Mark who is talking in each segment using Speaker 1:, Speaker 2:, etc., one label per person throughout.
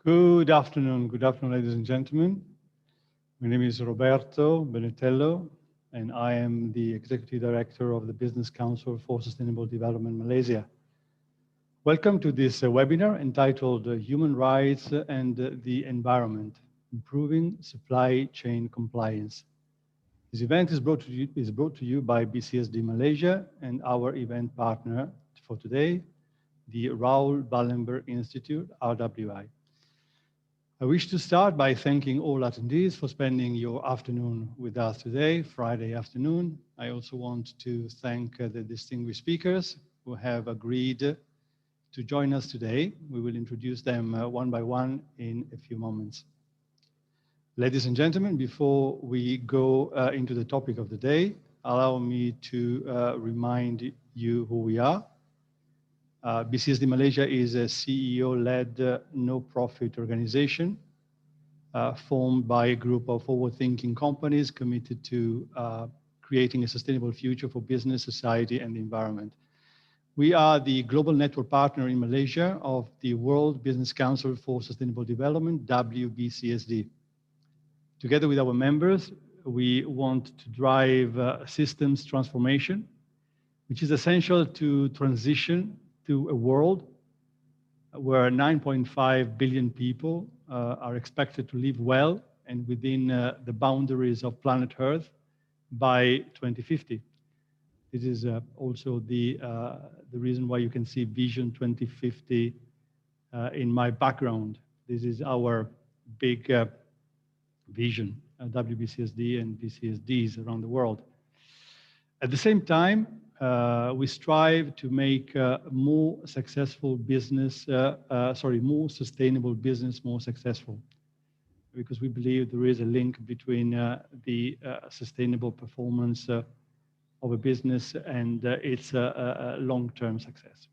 Speaker 1: Good afternoon, ladies and gentlemen. My name is Roberto Benetello, and I am the Executive Director of the Business Council for Sustainable Development Malaysia. Welcome to this webinar entitled Human Rights and the Environment, Improving Supply Chain Compliance. This event is brought to you by BCSD Malaysia and our event partner for today, the Raoul Wallenberg Institute, RWI. I wish to start by thanking all attendees for spending your afternoon with us today, Friday afternoon. I also want to thank the distinguished speakers who have agreed to join us today. We will introduce them one by one in a few moments. Ladies and gentlemen, before we go into the topic of the day, allow me to remind you who we are. BCSD Malaysia is a CEO-led no-profit organization formed by a group of forward-thinking companies committed to creating a sustainable future for business, society, and the environment. We are the global network partner in Malaysia of the World Business Council for Sustainable Development, WBCSD. Together with our members, we want to drive systems transformation, which is essential to transition to a world where 9.5 billion people are expected to live well and within the boundaries of planet Earth by 2050. This is also the reason why you can see Vision 2050 in my background. This is our big vision, WBCSD and BCSDs around the world. At the same time, we strive to make more sustainable business more successful, because we believe there is a link between the sustainable performance of a business and its long-term success.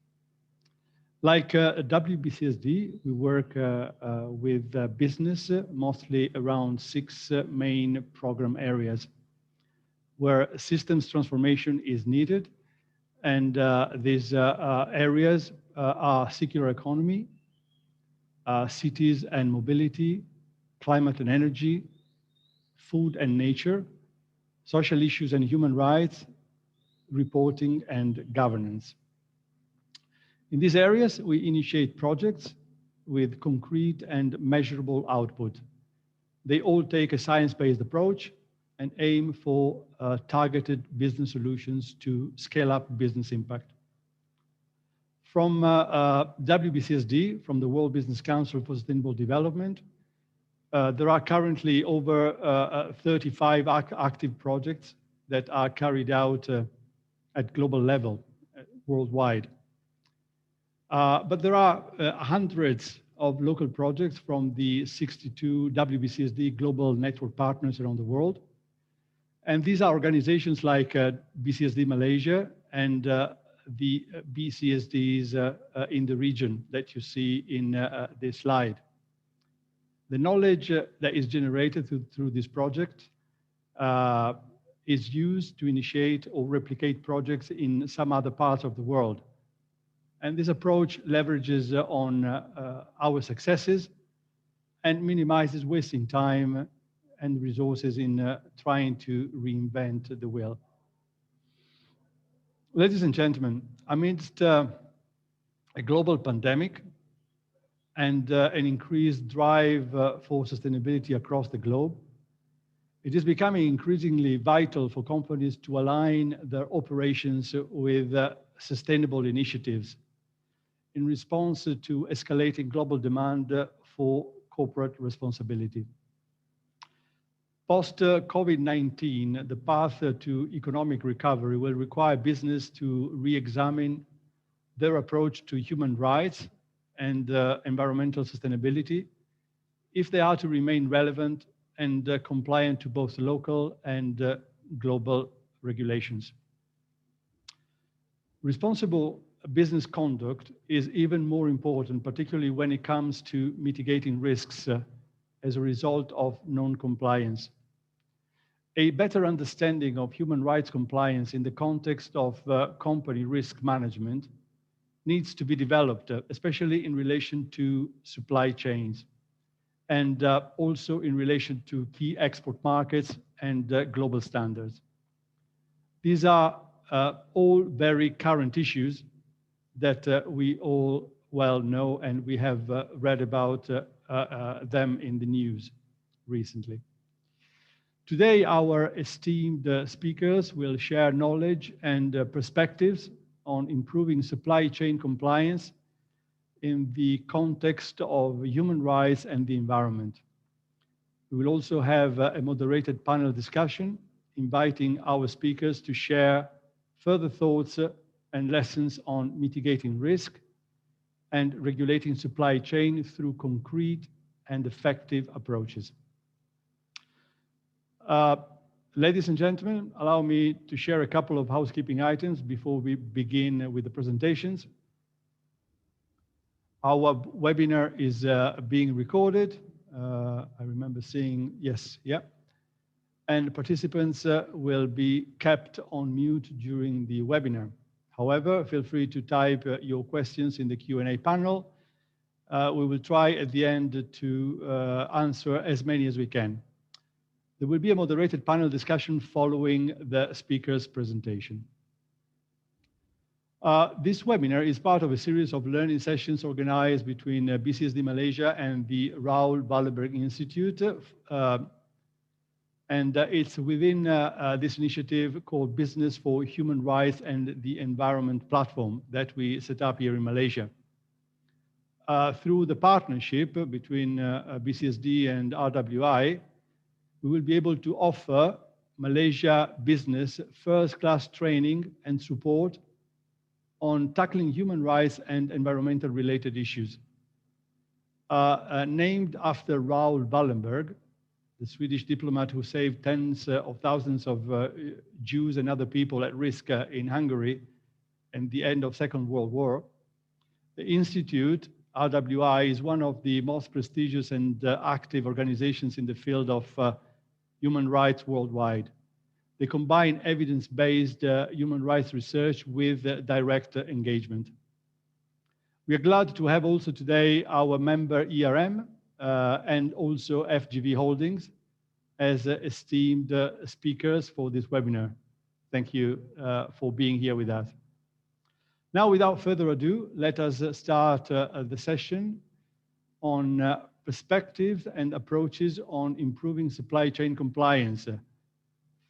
Speaker 1: Like WBCSD, we work with business mostly around 6 main program areas where systems transformation is needed. And these areas are circular economy, cities and mobility, climate and energy, food and nature, social issues and human rights, reporting and governance. In these areas, we initiate projects with concrete and measurable output. They all take a science-based approach and aim for targeted business solutions to scale up business impact. From WBCSD, from the World Business Council for Sustainable Development, there are currently over 35 active projects that are carried out at global level, worldwide. But there are hundreds of local projects from the 62 WBCSD global network partners around the world. And these are organizations like BCSD Malaysia and the BCSDs in the region that you see in this slide. The knowledge that is generated through this project is used to initiate or replicate projects in some other parts of the world. And this approach leverages on our successes and minimizes wasting time and resources in trying to reinvent the wheel. Ladies and gentlemen, amidst a global pandemic and an increased drive for sustainability across the globe, it is becoming increasingly vital for companies to align their operations with sustainable initiatives in response to escalating global demand for corporate responsibility. Post-COVID-19, the path to economic recovery will require business to re-examine their approach to human rights and environmental sustainability if they are to remain relevant and compliant to both local and global regulations. Responsible business conduct is even more important, particularly when it comes to mitigating risks as a result of non-compliance. A better understanding of human rights compliance in the context of company risk management needs to be developed, especially in relation to supply chains. and also in relation to key export markets and global standards. These are all very current issues that we all well know, and we have read about them in the news recently. Today, our esteemed speakers will share knowledge and perspectives on improving supply chain compliance in the context of human rights and the environment. We will also have a moderated panel discussion, inviting our speakers to share further thoughts and lessons on mitigating risk and regulating supply chain through concrete and effective approaches. Ladies and gentlemen, allow me to share a couple of housekeeping items before we begin with the presentations. Our webinar is being recorded. I remember seeing, yes, yeah. And participants will be kept on mute during the webinar. However, feel free to type your questions in the Q&A panel. We will try at the end to answer as many as we can. There will be a moderated panel discussion following the speaker's presentation. This webinar is part of a series of learning sessions organized between BCSD Malaysia and the Raoul Wallenberg Institute. And it's within this initiative called Business for Human Rights and the Environment platform that we set up here in Malaysia. Through the partnership between BCSD and RWI, we will be able to offer Malaysia business first-class training and support on tackling human rights and environmental related issues. Named after Raoul Wallenberg, the Swedish diplomat who saved tens of thousands of Jews and other people at risk in Hungary at the end of Second World War, the Institute, RWI, is one of the most prestigious and active organizations in the field of human rights worldwide. They combine evidence-based human rights research with direct engagement. We are glad to have also today our member ERM and also FGV Holdings as esteemed speakers for this webinar. Thank you for being here with us. Now, without further ado, let us start the session on perspectives and approaches on improving supply chain compliance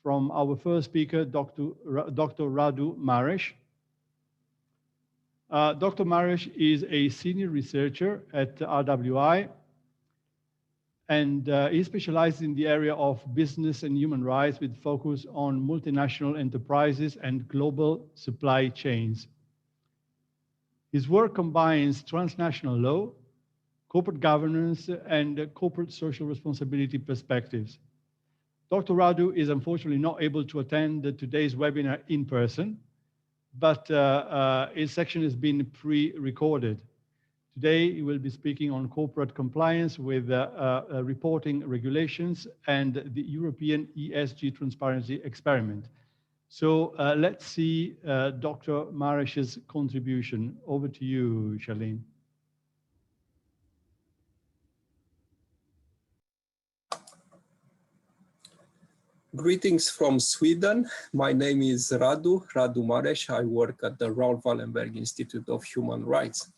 Speaker 1: from our first speaker, Dr. Radu Mares. Dr. Mares is a senior researcher at RWI, and he specializes in the area of business and human rights with focus on multinational enterprises and global supply chains. His work combines transnational law, corporate governance, and corporate social responsibility perspectives. Dr. Radu is unfortunately not able to attend today's webinar in person, but his section has been pre-recorded. Today, he will be speaking on corporate compliance with reporting regulations and the European ESG transparency experiment. So let's see Dr. Mares's contribution. Over to you, Charlene.
Speaker 2: Greetings from Sweden. My name is Radu Mares. I work at the Raoul Wallenberg Institute of Human Rights.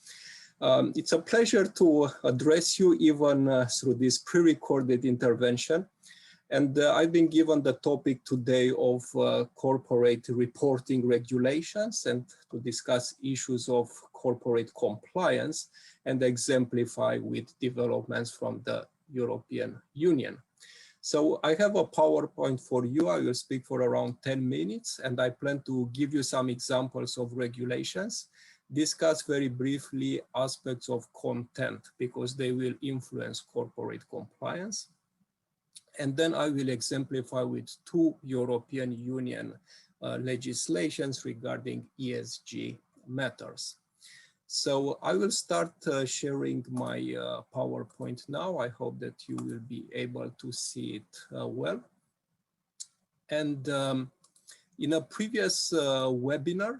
Speaker 2: It's a pleasure to address you even through this pre-recorded intervention. And I've been given the topic today of corporate reporting regulations and to discuss issues of corporate compliance and exemplify with developments from the European Union. So I have a PowerPoint for you. I will speak for around 10 minutes, and I plan to give you some examples of regulations, discuss very briefly aspects of content because they will influence corporate compliance. And then I will exemplify with two European Union legislations regarding ESG matters. So I will start sharing my PowerPoint now. I hope that you will be able to see it well. And in a previous webinar,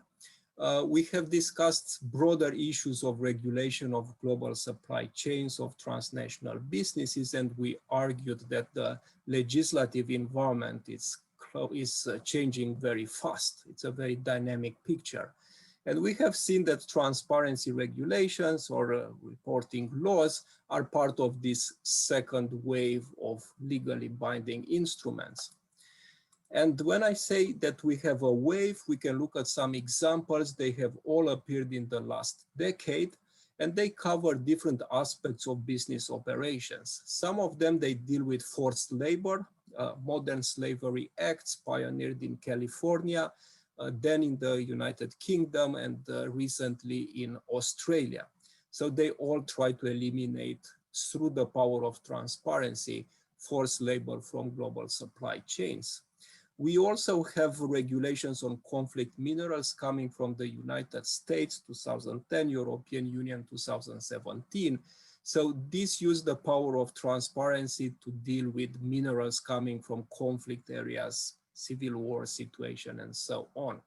Speaker 2: We have discussed broader issues of regulation of global supply chains of transnational businesses, and we argued that the legislative environment is changing very fast. It's a very dynamic picture. And we have seen that transparency regulations or reporting laws are part of this second wave of legally binding instruments. And when I say that we have a wave, we can look at some examples. They have all appeared in the last decade, and they cover different aspects of business operations. Some of them, they deal with forced labor, modern slavery acts pioneered in California, then in the United Kingdom, and recently in Australia. So they all try to eliminate, through the power of transparency, forced labor from global supply chains. We also have regulations on conflict minerals coming from the United States, 2010, European Union, 2017. So this used the power of transparency to deal with minerals coming from conflict areas, civil war situation, and so on.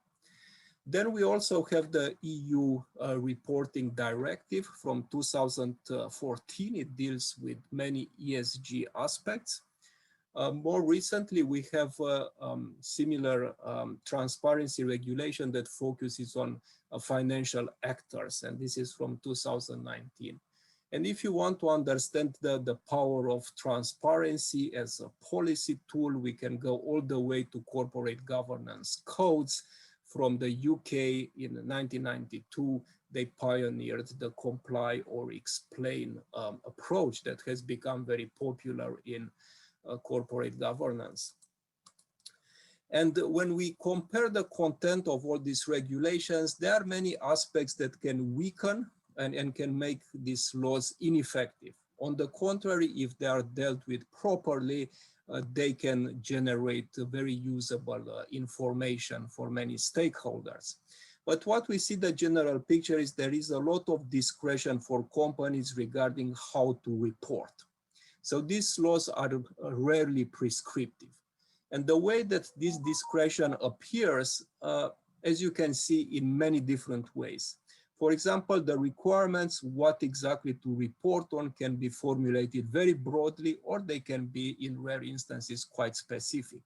Speaker 2: Then we also have the EU reporting directive from 2014. It deals with many ESG aspects. More recently, we have a similar transparency regulation that focuses on financial actors, and this is from 2019. And if you want to understand the power of transparency as a policy tool, we can go all the way to corporate governance codes. From the UK in 1992, they pioneered the comply or explain approach that has become very popular in corporate governance. And when we compare the content of all these regulations, there are many aspects that can weaken and can make these laws ineffective. On the contrary, if they are dealt with properly, they can generate very usable information for many stakeholders. But what we see, the general picture is there is a lot of discretion for companies regarding how to report. So these laws are rarely prescriptive. And the way that this discretion appears, as you can see, in many different ways. For example, the requirements, what exactly to report on, can be formulated very broadly, or they can be, in rare instances, quite specific.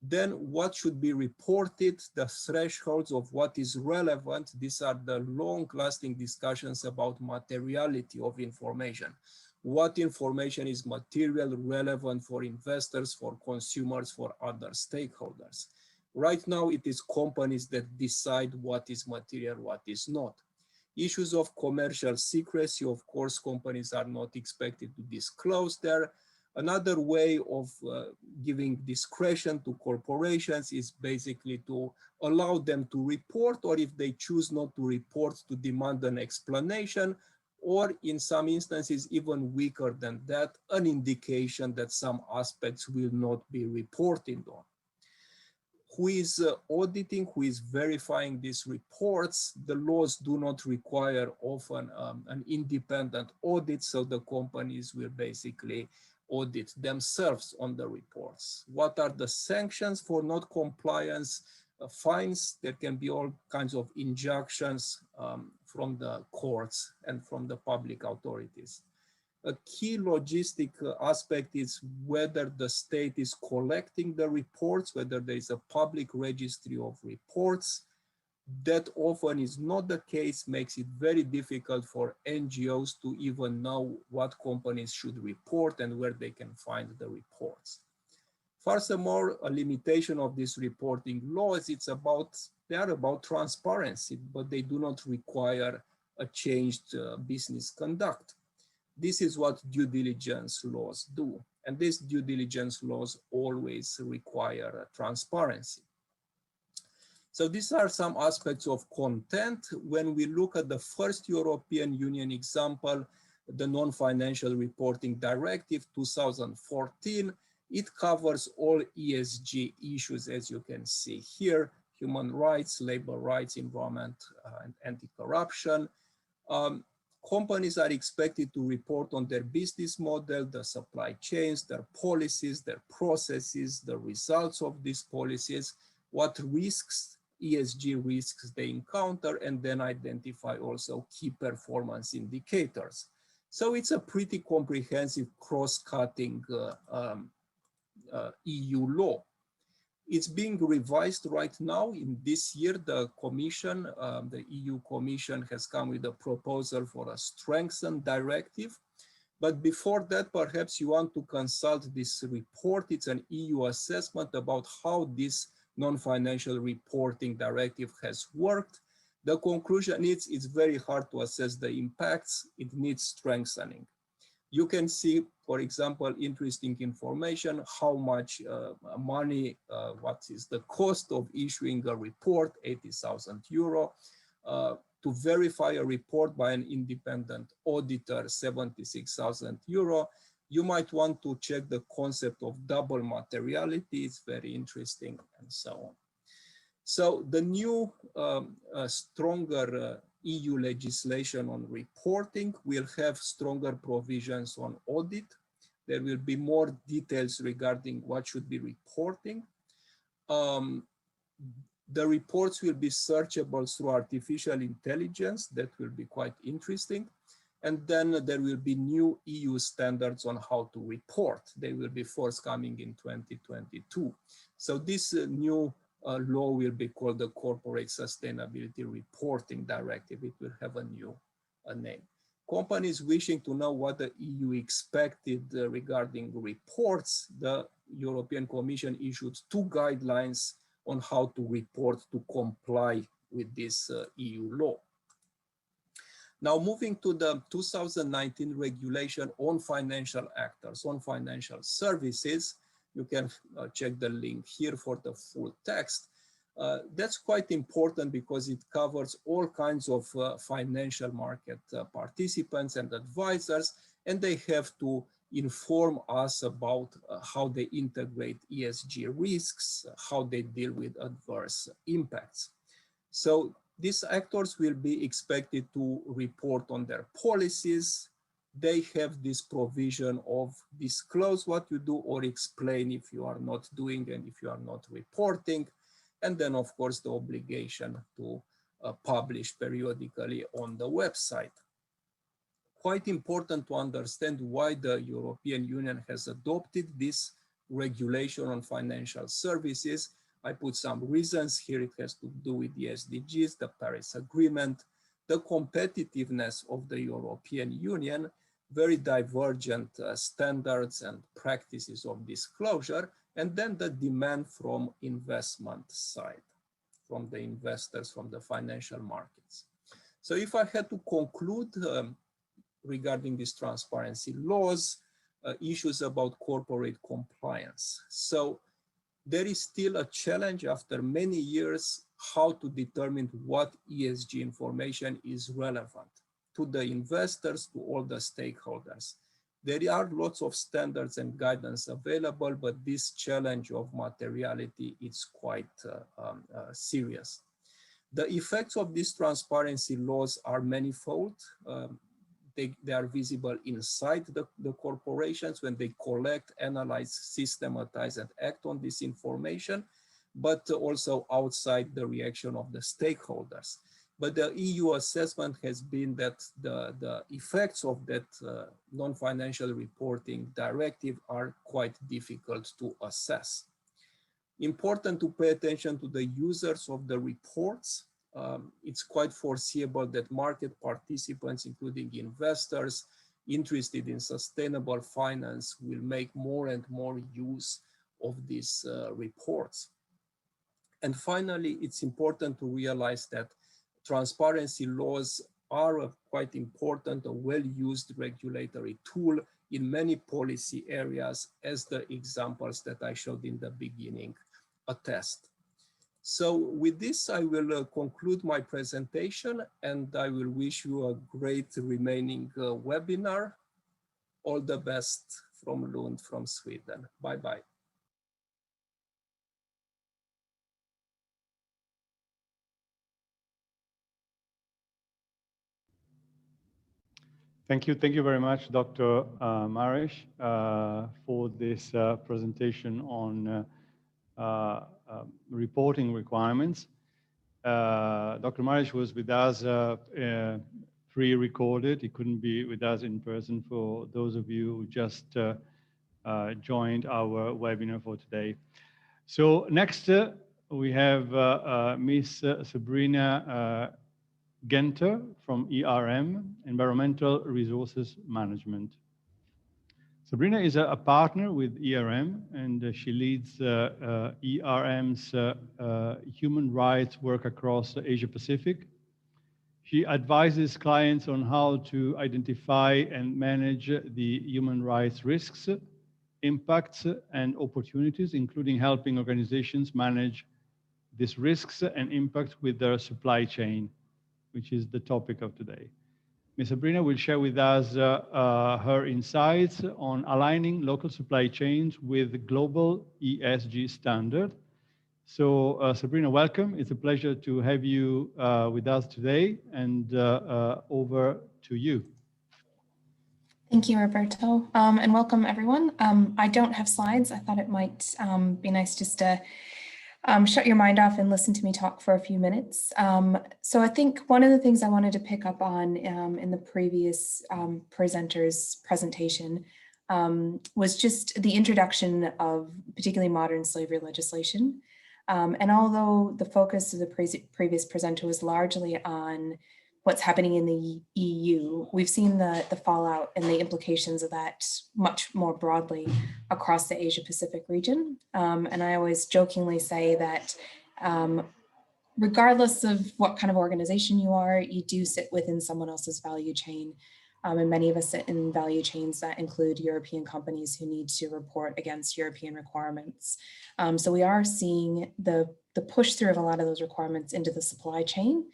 Speaker 2: Then what should be reported, the thresholds of what is relevant. These are the long-lasting discussions about materiality of information. What information is material, relevant for investors, for consumers, for other stakeholders. Right now, it is companies that decide what is material, what is not. Issues of commercial secrecy, of course, companies are not expected to disclose there. Another way of giving discretion to corporations is basically to allow them to report, or if they choose not to report, to demand an explanation, or in some instances, even weaker than that, an indication that some aspects will not be reported on. Who is auditing, who is verifying these reports? The laws do not require often an independent audit, so the companies will basically audit themselves on the reports. What are the sanctions for not compliance? Fines. There can be all kinds of injunctions from the courts and from the public authorities. A key logistic aspect is whether the state is collecting the reports, whether there is a public registry of reports. That often is not the case, makes it very difficult for NGOs to even know what companies should report and where they can find the reports. Furthermore, a limitation of these reporting laws, they are about transparency, but they do not require a changed business conduct. This is what due diligence laws do. And these due diligence laws always require transparency. So these are some aspects of content. When we look at the first European Union example, the Non-Financial Reporting Directive 2014, it covers all ESG issues, as you can see here: human rights, labor rights, environment, and anti-corruption. Companies are expected to report on their business model, the supply chains, their policies, their processes, the results of these policies, what risks ESG risks they encounter, and then identify also key performance indicators. So it's a pretty comprehensive cross-cutting EU law. It's being revised right now. In this year, the Commission, the EU Commission has come with a proposal for a strengthened directive. But before that, perhaps you want to consult this report. It's an EU assessment about how this non-financial reporting directive has worked. The conclusion is it's very hard to assess the impacts. It needs strengthening. You can see, for example, interesting information, how much money, what is the cost of issuing a report, 80,000 euro. To verify a report by an independent auditor, 76,000 euro. You might want to check the concept of double materiality. It's very interesting, and so on. So the new stronger EU legislation on reporting will have stronger provisions on audit. There will be more details regarding what should be reporting. The reports will be searchable through artificial intelligence. That will be quite interesting. And then there will be new EU standards on how to report. They will be forthcoming in 2022. So this new law will be called the Corporate Sustainability Reporting Directive. It will have a new name. Companies wishing to know what the EU expected regarding reports, the European Commission issued 2 guidelines on how to report to comply with this EU law. Now moving to the 2019 regulation on financial actors, on financial services, you can check the link here for the full text. That's quite important because it covers all kinds of financial market participants and advisors, and they have to inform us about how they integrate ESG risks, how they deal with adverse impacts. So these actors will be expected to report on their policies. They have this provision of disclose what you do or explain if you are not doing and if you are not reporting. And then, of course, the obligation to publish periodically on the website. Quite important to understand why the European Union has adopted this regulation on financial services. I put some reasons here. It has to do with the SDGs, the Paris Agreement, the competitiveness of the European Union, very divergent standards and practices of disclosure, and then the demand from investment side, from the investors, from the financial markets. So if I had to conclude regarding these transparency laws, issues about corporate compliance. So there is still a challenge after many years how to determine what ESG information is relevant to the investors, to all the stakeholders. There are lots of standards and guidance available, but this challenge of materiality is quite serious. The effects of these transparency laws are manifold. They are visible inside the corporations when they collect, analyze, systematize, and act on this information, but also outside the reaction of the stakeholders. But the EU assessment has been that the effects of that non-financial reporting directive are quite difficult to assess. Important to pay attention to the users of the reports. It's quite foreseeable that market participants, including investors interested in sustainable finance, will make more and more use of these reports. And finally, it's important to realize that transparency laws are a quite important, a well-used regulatory tool in many policy areas, as the examples that I showed in the beginning attest. So with this, I will conclude my presentation, and I will wish you a great remaining webinar. All the best from Lund, from Sweden. Bye-bye.
Speaker 1: Thank you very much, Dr. Maresh, for this presentation on reporting requirements. Dr. Marish was with us pre-recorded. He couldn't be with us in person for those of you who just joined our webinar for today. So next we have Miss Sabrina Genter from ERM, Environmental Resources Management. Sabrina is a partner with ERM, and she leads ERM's human rights work across Asia Pacific. She advises clients on how to identify and manage the human rights risks, impacts, and opportunities, including helping organizations manage these risks and impacts with their supply chain, which is the topic of today. Ms. Sabrina will share with us her insights on aligning local supply chains with global ESG standards. So Sabrina, welcome. It's a pleasure to have you with us today, and over to you.
Speaker 3: Thank you, Roberto, and welcome everyone. I don't have slides. I thought it might be nice just to shut your mind off and listen to me talk for a few minutes. So I think one of the things I wanted to pick up on in the previous presenter's presentation was just the introduction of particularly modern slavery legislation. And although the focus of the previous presenter was largely on what's happening in the EU, we've seen the fallout and the implications of that much more broadly across the Asia Pacific region. And I always jokingly say that regardless of what kind of organization you are, you do sit within someone else's value chain. And many of us sit in value chains that include European companies who need to report against European requirements. So we are seeing the push through of a lot of those requirements into the supply chain.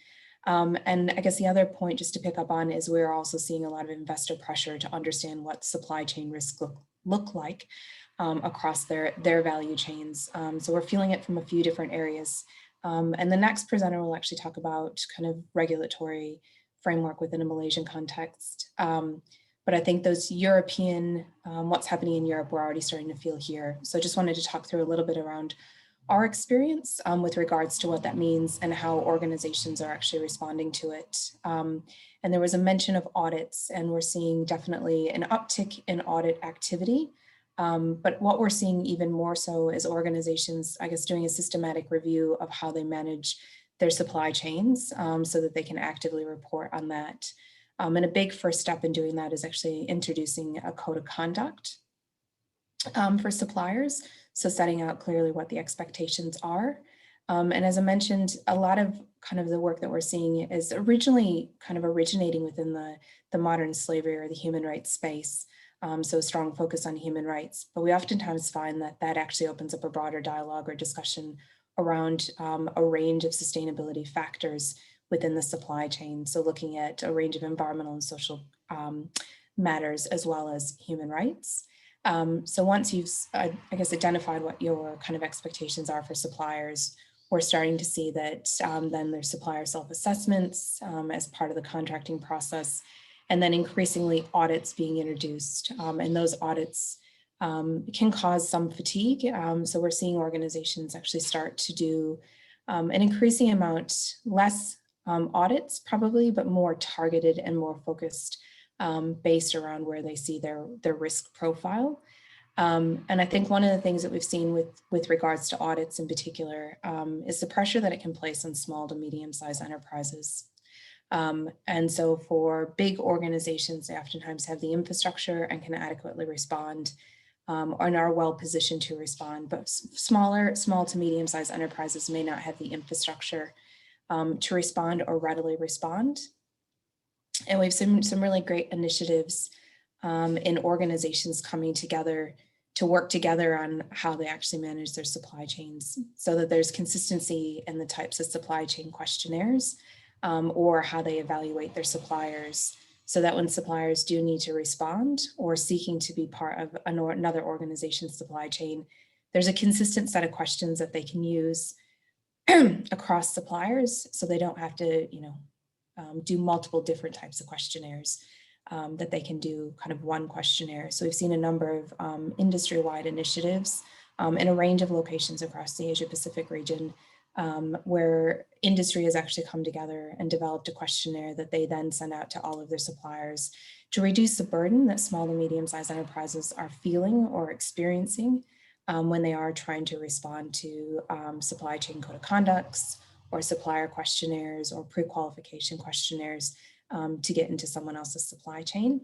Speaker 3: And I guess the other point just to pick up on is we're also seeing a lot of investor pressure to understand what supply chain risks look like across their value chains. So we're feeling it from a few different areas. And the next presenter will actually talk about kind of regulatory framework within a Malaysian context. But I think those European, what's happening in Europe, we're already starting to feel here. So I just wanted to talk through a little bit around our experience with regards to what that means and how organizations are actually responding to it. And there was a mention of audits, and we're seeing definitely an uptick in audit activity. But what we're seeing even more so is organizations, I guess, doing a systematic review of how they manage their supply chains so that they can actively report on that. And a big first step in doing that is actually introducing a code of conduct for suppliers. So setting out clearly what the expectations are. And as I mentioned, a lot of kind of the work that we're seeing is originally kind of originating within the modern slavery or the human rights space. So a strong focus on human rights, but we oftentimes find that that actually opens up a broader dialogue or discussion around a range of sustainability factors within the supply chain. So looking at a range of environmental and social matters as well as human rights. So once you've, I guess, identified what your kind of expectations are for suppliers, we're starting to see that then there's supplier self-assessments as part of the contracting process, and then increasingly audits being introduced. And those audits can cause some fatigue. So we're seeing organizations actually start to do an increasing amount, less audits probably, but more targeted and more focused based around where they see their risk profile. And I think one of the things that we've seen with regards to audits in particular is the pressure that it can place on small to medium-sized enterprises. And so for big organizations, they oftentimes have the infrastructure and can adequately respond and are well positioned to respond, but small to medium-sized enterprises may not have the infrastructure to respond or readily respond. And we've seen some really great initiatives in organizations coming together to work together on how they actually manage their supply chains so that there's consistency in the types of supply chain questionnaires or how they evaluate their suppliers, so that when suppliers do need to respond or seeking to be part of another organization's supply chain, there's a consistent set of questions that they can use across suppliers, so they don't have to, do multiple different types of questionnaires, that they can do kind of one questionnaire. So we've seen a number of industry-wide initiatives in a range of locations across the Asia Pacific region where industry has actually come together and developed a questionnaire that they then send out to all of their suppliers to reduce the burden that small and medium-sized enterprises are feeling or experiencing when they are trying to respond to supply chain code of conducts or supplier questionnaires or pre-qualification questionnaires to get into someone else's supply chain.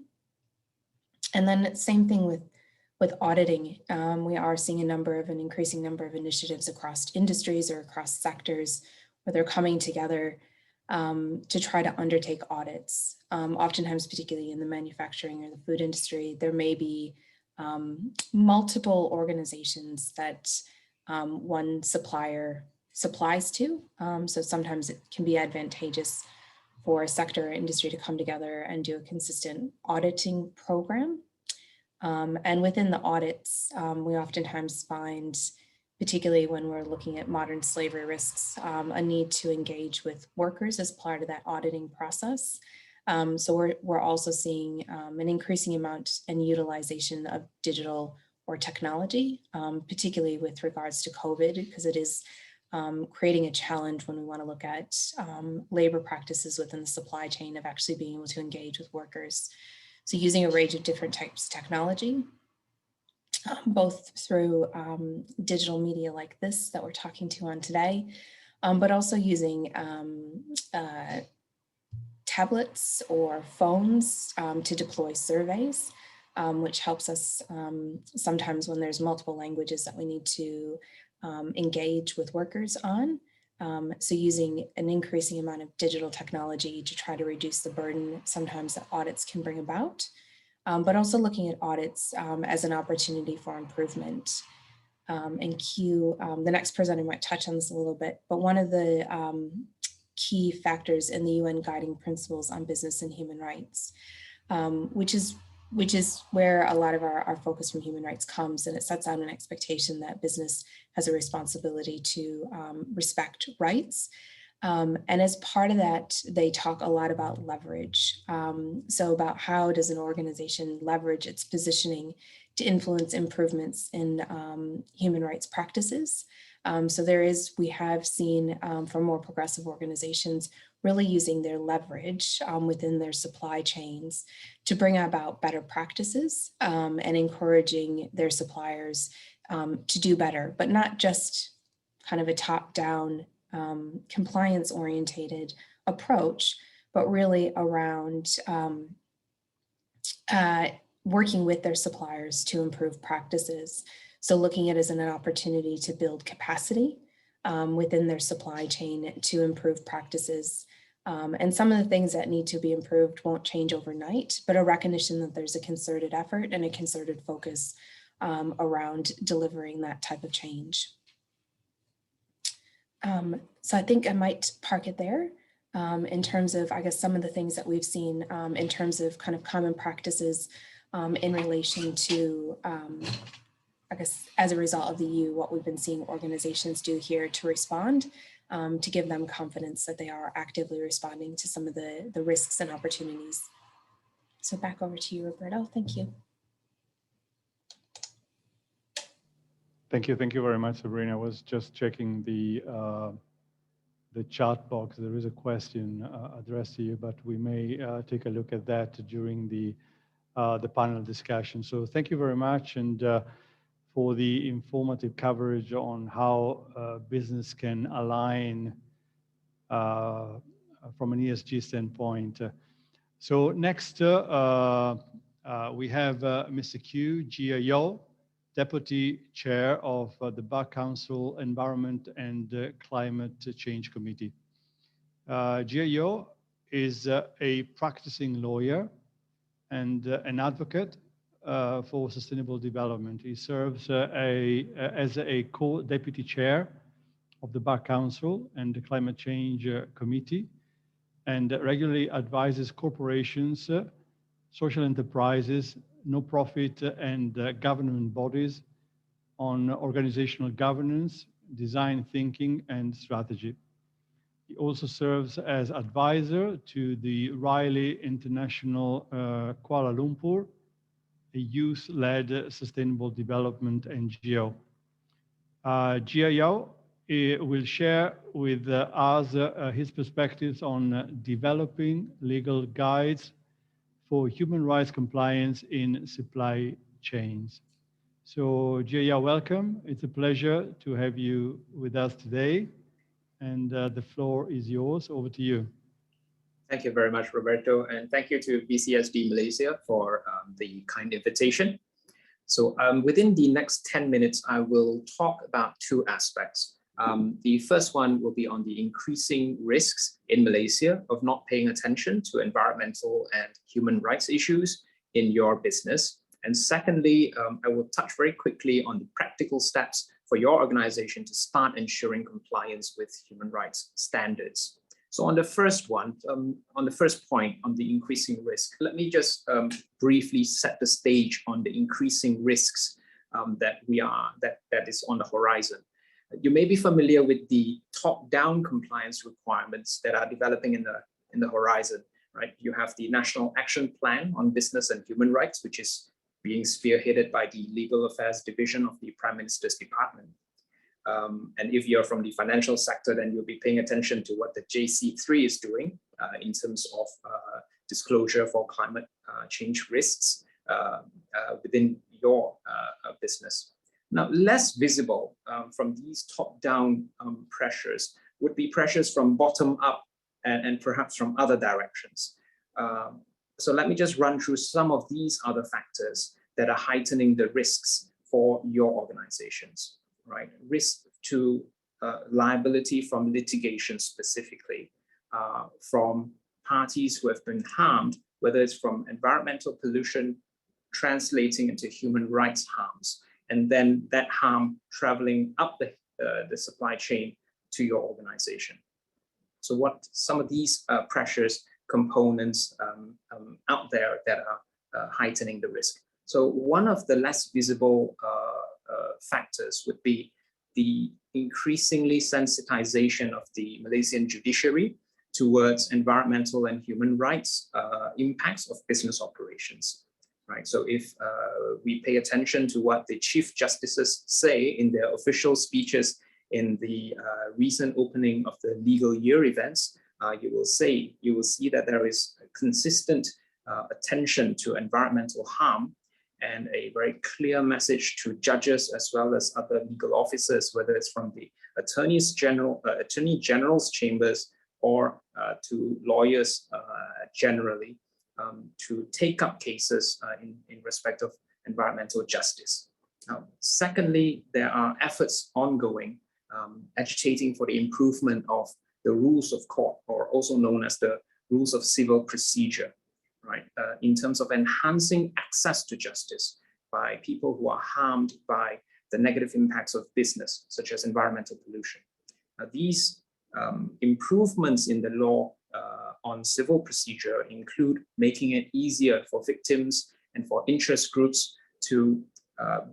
Speaker 3: And then same thing with auditing. We are seeing an increasing number of initiatives across industries or across sectors where they're coming together to try to undertake audits. Oftentimes, particularly in the manufacturing or the food industry, there may be multiple organizations that one supplier supplies to. So sometimes it can be advantageous for a sector or industry to come together and do a consistent auditing program. And within the audits, we oftentimes find, particularly when we're looking at modern slavery risks, a need to engage with workers as part of that auditing process. So we're also seeing an increasing amount and utilization of digital or technology, particularly with regards to COVID, because it is creating a challenge when we want to look at labor practices within the supply chain of actually being able to engage with workers. So using a range of different types of technology, both through digital media like this that we're talking to on today, but also using tablets or phones to deploy surveys, which helps us sometimes when there's multiple languages that we need to engage with workers on. So using an increasing amount of digital technology to try to reduce the burden sometimes that audits can bring about, but also looking at audits as an opportunity for improvement. And the next presenter might touch on this a little bit, but one of the key factors in the UN Guiding Principles on Business and Human Rights, which is where a lot of our focus from human rights comes, and it sets out an expectation that business has a responsibility to respect rights. And as part of that, they talk a lot about leverage. So about how does an organization leverage its positioning to influence improvements in human rights practices. So we have seen from more progressive organizations really using their leverage within their supply chains to bring about better practices and encouraging their suppliers to do better, but not just kind of a top-down compliance orientated approach, but really around working with their suppliers to improve practices. So looking at it as an opportunity to build capacity within their supply chain to improve practices. And some of the things that need to be improved won't change overnight, but a recognition that there's a concerted effort and a concerted focus around delivering that type of change. So I think I might park it there in terms of, I guess, some of the things that we've seen in terms of kind of common practices in relation to, I guess, as a result of the EU, what we've been seeing organizations do here to respond, to give them confidence that they are actively responding to some of the risks and opportunities. So back over to you, Roberto. Thank you.
Speaker 1: Thank you very much, Sabrina. I was just checking the chat box. There is a question addressed to you, but we may take a look at that during the panel discussion. So thank you very much, and for the informative coverage on how business can align from an ESG standpoint. So next, we have Mr. Q Jia, Deputy Chair of the Bar Council Environment and Climate Change Committee. Jia is a practicing lawyer and an advocate for sustainable development. He serves as a co-deputy chair of the Bar Council and the Climate Change Committee, and regularly advises corporations, social enterprises, no-profit and government bodies on organizational governance, design thinking, and strategy. He also serves as advisor to the Riley International Kuala Lumpur, a youth-led sustainable development NGO. Jia will share with us his perspectives on developing legal guides for human rights compliance in supply chains. So Jia, welcome. It's a pleasure to have you with us today. And the floor is yours. Over to you.
Speaker 4: Thank you very much, Roberto. And thank you to BCSD Malaysia for the kind invitation. So within the next 10 minutes, I will talk about two aspects. The first one will be on the increasing risks in Malaysia of not paying attention to environmental and human rights issues in your business. And secondly, I will touch very quickly on the practical steps for your organization to start ensuring compliance with human rights standards. So on the first one, on the first point on the increasing risk, let me just briefly set the stage on the increasing risks that is on the horizon. You may be familiar with the top-down compliance requirements that are developing in the horizon, right? You have the National Action Plan on Business and Human Rights, which is being spearheaded by the Legal Affairs Division of the Prime Minister's Department. And if you're from the financial sector, then you'll be paying attention to what the JC3 is doing in terms of disclosure for climate change risks within your business. Now, less visible from these top-down pressures would be pressures from bottom-up and perhaps from other directions. So let me just run through some of these other factors that are heightening the risks for your organizations, right? Risk to liability from litigation specifically, from parties who have been harmed, whether it's from environmental pollution translating into human rights harms, and then that harm traveling up the supply chain to your organization. So what some of these pressures, components out there that are heightening the risk. So one of the less visible factors would be the increasingly sensitization of the Malaysian judiciary towards environmental and human rights impacts of business operations. Right. So if we pay attention to what the chief justices say in their official speeches in the recent opening of the legal year events, you will see that there is a consistent attention to environmental harm and a very clear message to judges as well as other legal officers, whether it's from the Attorney General's chambers or to lawyers generally, to take up cases in respect of environmental justice. Secondly, there are efforts ongoing agitating for the improvement of the rules of court, or also known as the rules of civil procedure, right? In terms of enhancing access to justice by people who are harmed by the negative impacts of business, such as environmental pollution. These improvements in the law on civil procedure include making it easier for victims and for interest groups to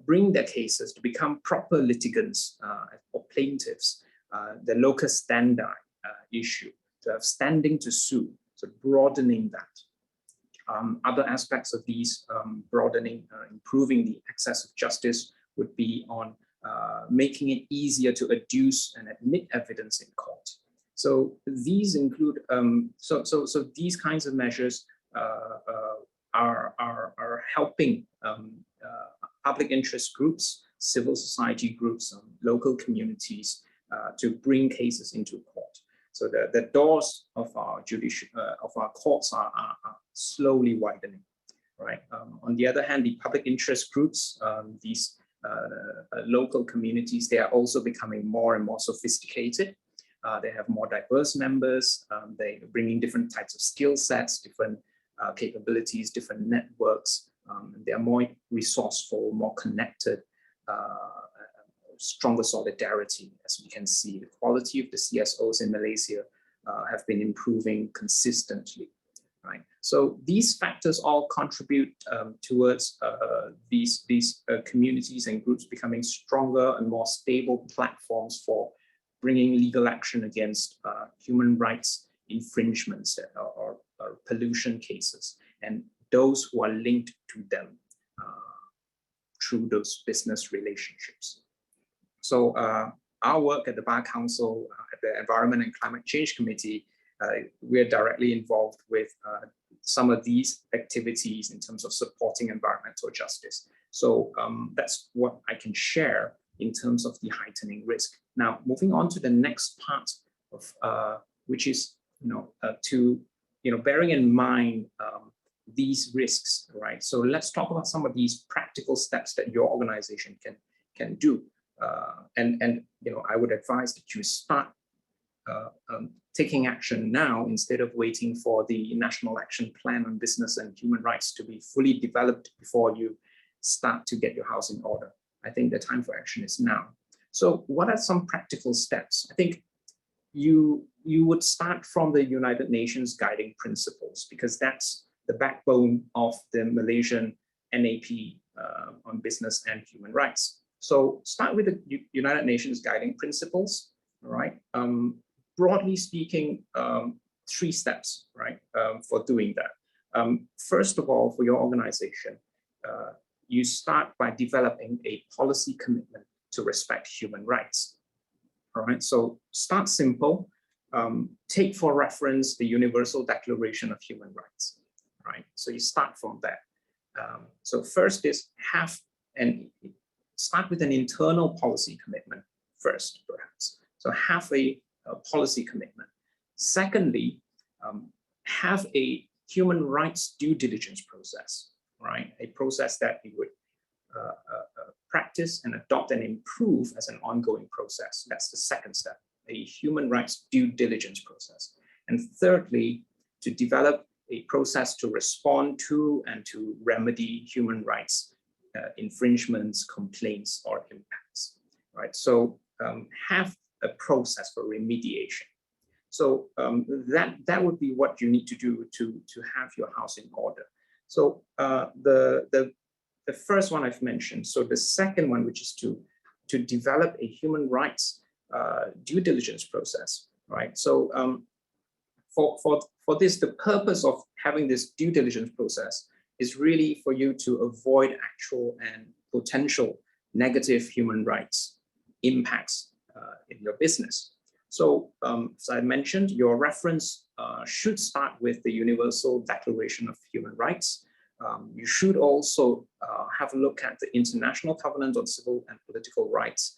Speaker 4: bring their cases to become proper litigants or plaintiffs, the locus standi issue, to have standing to sue, so broadening that. Other aspects of these broadening, improving the access of justice would be on making it easier to adduce and admit evidence in court. So these include, so these kinds of measures are helping public interest groups, civil society groups, local communities to bring cases into court. So the doors of our courts are slowly widening, right? On the other hand, the public interest groups, these local communities, they are also becoming more and more sophisticated. They have more diverse members. They bring in different types of skill sets, different capabilities, different networks. They are more resourceful, more connected, stronger solidarity. As we can see, the quality of the CSOs in Malaysia have been improving consistently, right? So these factors all contribute towards these communities and groups becoming stronger and more stable platforms for bringing legal action against human rights infringements or pollution cases, and those who are linked to them through those business relationships. So our work at the Bar Council, at the Environment and Climate Change Committee, we're directly involved with some of these activities in terms of supporting environmental justice. So that's what I can share in terms of the heightening risk. Now, moving on to the next part of which is, bearing in mind these risks, right? So let's talk about some of these practical steps that your organization can do. And I would advise that you start taking action now instead of waiting for the National Action Plan on Business and Human Rights to be fully developed before you start to get your house in order. I think the time for action is now. So what are some practical steps? I think you would start from the United Nations guiding principles, because that's the backbone of the Malaysian NAP on business and human rights. So start with the United Nations guiding principles, all right? Broadly speaking, 3 steps, right, for doing that. First of all, for your organization, you start by developing a policy commitment to respect human rights. All right, so start simple. Take for reference the Universal Declaration of Human Rights, right? So you start from there. So first is start with an internal policy commitment first, perhaps. So have a policy commitment. Secondly, have a human rights due diligence process, right? A process that you would practice and adopt and improve as an ongoing process. That's the second step, a human rights due diligence process. And thirdly, to develop a process to respond to and to remedy human rights infringements, complaints, or impacts, right? So have a process for remediation. So that would be what you need to do to have your house in order. So the first one I've mentioned. So the second one, which is to develop a human rights due diligence process, right? So for this, the purpose of having this due diligence process is really for you to avoid actual and potential negative human rights impacts in your business. So as I mentioned, your reference should start with the Universal Declaration of Human Rights. You should also have a look at the International Covenant on Civil and Political Rights,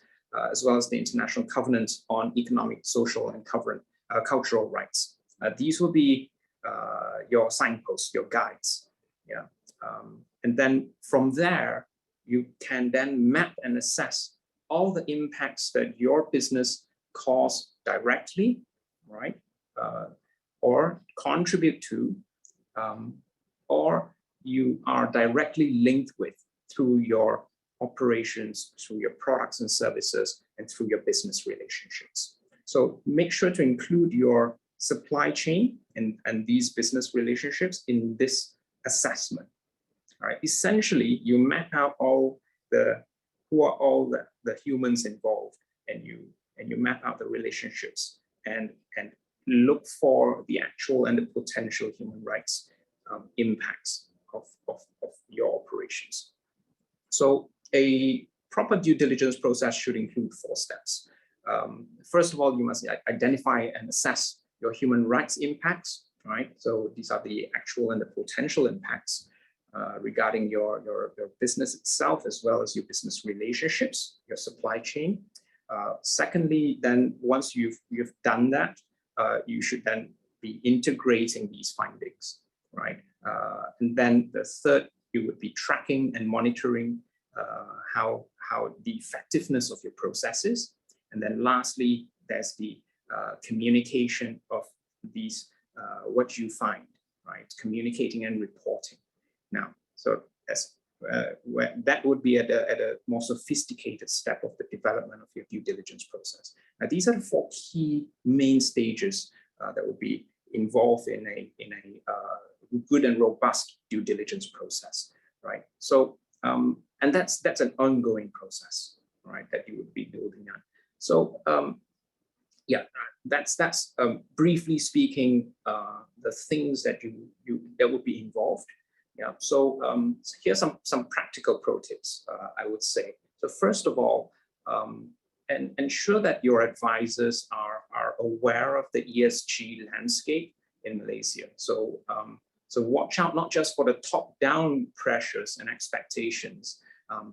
Speaker 4: as well as the International Covenant on Economic, Social, and Cultural Rights. These will be your signposts, your guides. Yeah. And then from there, you can then map and assess all the impacts that your business cause directly, right? Or contribute to, or you are directly linked with through your operations, through your products and services, and through your business relationships. So make sure to include your supply chain and these business relationships in this assessment. All right. Essentially, you map out who are all the humans involved, and you map out the relationships and look for the actual and the potential human rights impacts of your operations. So a proper due diligence process should include 4 steps. First of all, you must identify and assess your human rights impacts, right? So these are the actual and the potential impacts regarding your business itself, as well as your business relationships, your supply chain. Secondly, then once you've done that, you should then be integrating these findings, right? And then the third, you would be tracking and monitoring how the effectiveness of your processes. And then lastly, there's the communication of these, what you find, right? Communicating and reporting. Now, so that would be at a more sophisticated step of the development of your due diligence process. Now, these are the 4 key main stages that would be involved in a good and robust due diligence process, right? So, and that's an ongoing process, right, that you would be building on. So, yeah, that's briefly speaking the things that that would be involved. Yeah. So here's some practical pro tips, I would say. So first of all, and ensure that your advisors are aware of the ESG landscape in Malaysia. So, so watch out not just for the top-down pressures and expectations,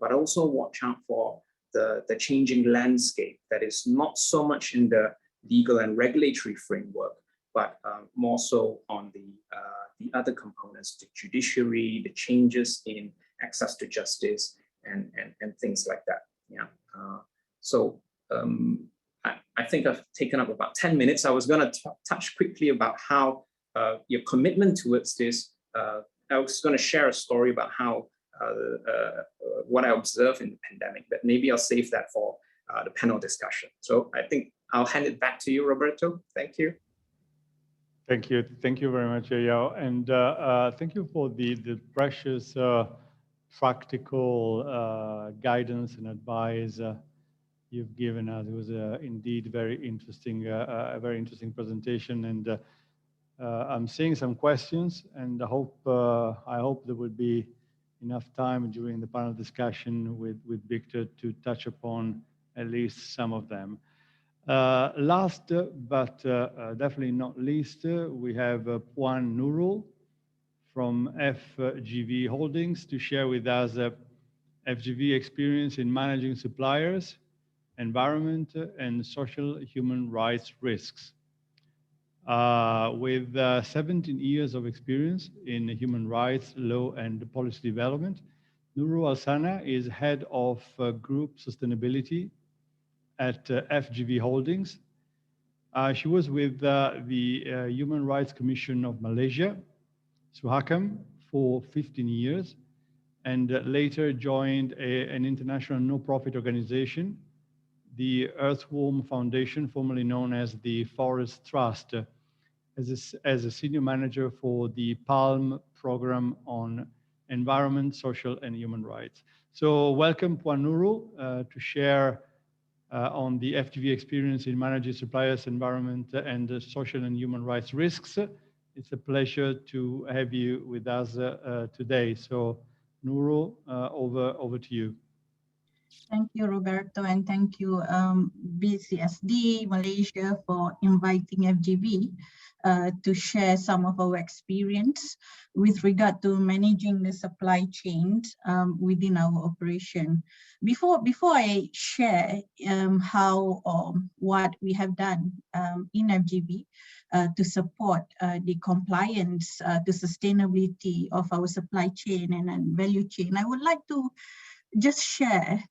Speaker 4: but also watch out for the changing landscape that is not so much in the legal and regulatory framework, but more so on the other components, the judiciary, the changes in access to justice, and things like that. Yeah. So I think I've taken up about 10 minutes. I was going to touch quickly about how your commitment towards this. I was going to share a story about how what I observed in the pandemic, but maybe I'll save that for the panel discussion. So I think I'll hand it back to you, Roberto. Thank you.
Speaker 1: Thank you. Thank you very much, Yao. And thank you for the precious practical guidance and advice you've given us. It was indeed very interesting, a very interesting presentation. And I'm seeing some questions, and I hope there will be enough time during the panel discussion with Victor to touch upon at least some of them. Last but definitely not least, we have Puan Nurul from FGV Holdings to share with us FGV experience in managing suppliers, environment, and social human rights risks. With 17 years of experience in human rights, law, and policy development, Nurul Alsana is head of group sustainability at FGV Holdings. She was with the Human Rights Commission of Malaysia, Suhakam, for 15 years, and later joined an international no-profit organization, the Earthworm Foundation, formerly known as the Forest Trust, as a senior manager for the PALM program on environment, social, and human rights. So welcome, Puan Nurul, to share on the FGV experience in managing suppliers, environment, and social and human rights risks. It's a pleasure to have you with us today. So Nurul, over to you.
Speaker 5: Thank you, Roberto, and thank you, BCSD Malaysia, for inviting FGV to share some of our experience with regard to managing the supply chains within our operation. Before I share how or what we have done in FGV to support the compliance to sustainability of our supply chain and value chain, I would like to just share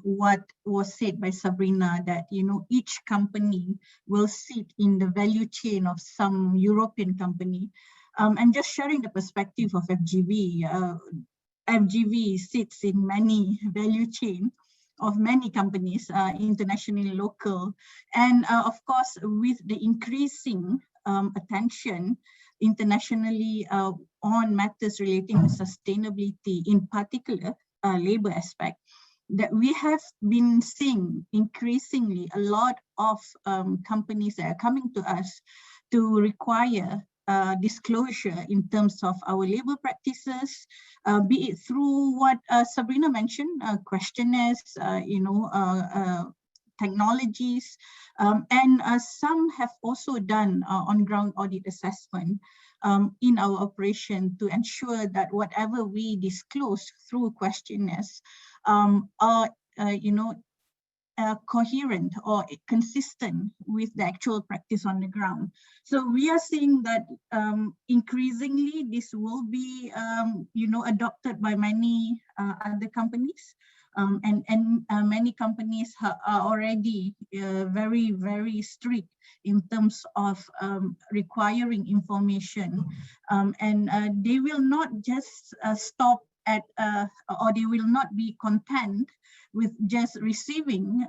Speaker 5: what was said by Sabrina, that each company will sit in the value chain of some European company, and just sharing the perspective of FGV. FGV sits in many value chain of many companies, internationally, local, and of course with the increasing attention internationally on matters relating to sustainability, in particular labor aspect, that we have been seeing increasingly a lot of companies that are coming to us to require disclosure in terms of our labor practices, be it through what Sabrina mentioned, questionnaires, technologies, and some have also done on-ground audit assessment in our operation to ensure that whatever we disclose through questionnaires are coherent or consistent with the actual practice on the ground. So we are seeing that increasingly this will be adopted by many other companies, and many companies are already very, very strict in terms of requiring information, and they will not just stop at or they will not be content with just receiving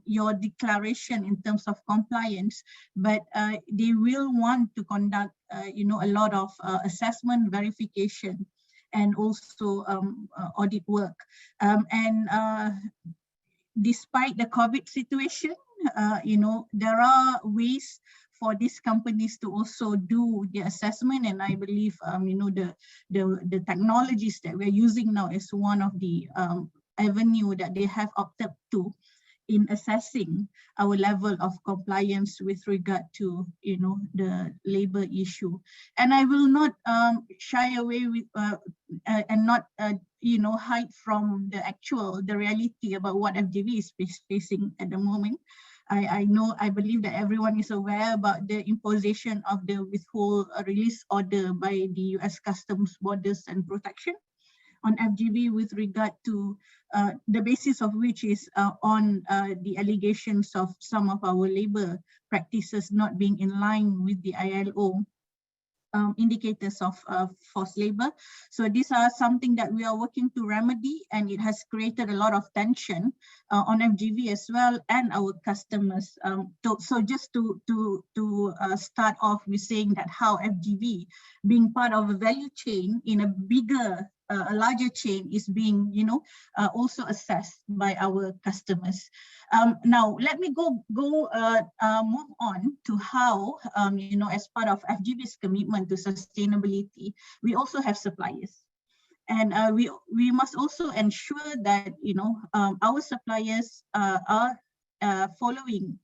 Speaker 5: your declaration in terms of compliance, but they will want to conduct a lot of assessment, verification, and also audit work. And despite the COVID situation, there are ways for these companies to also do the assessment, and I believe the technologies that we're using now is one of the avenue that they have opted to in assessing our level of compliance with regard to, the labor issue. And I will not shy away with and not hide from the reality about what FGV is facing at the moment. I believe that everyone is aware about the imposition of the withhold release order by the US Customs Borders and Protection on FGV with regard to the basis of which is on the allegations of some of our labor practices not being in line with the ILO indicators of forced labor. So these are something that we are working to remedy, and it has created a lot of tension on FGV as well and our customers. So just to start off with saying that how FGV, being part of a value chain in a bigger, a larger chain, is being, also assessed by our customers. Now, let me move on to how, as part of FGV's commitment to sustainability, we also have suppliers. And we must also ensure that, our suppliers are following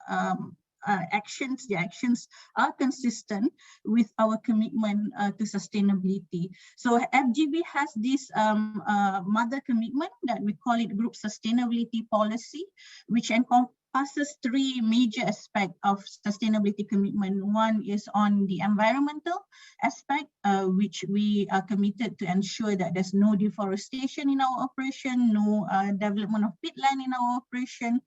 Speaker 5: actions. The actions are consistent with our commitment to sustainability. So FGV has this mother commitment that we call it Group Sustainability Policy, which encompasses three major aspects of sustainability commitment. One is on the environmental aspect, which we are committed to ensure that there's no deforestation in our operation, no development of peatland in our operation,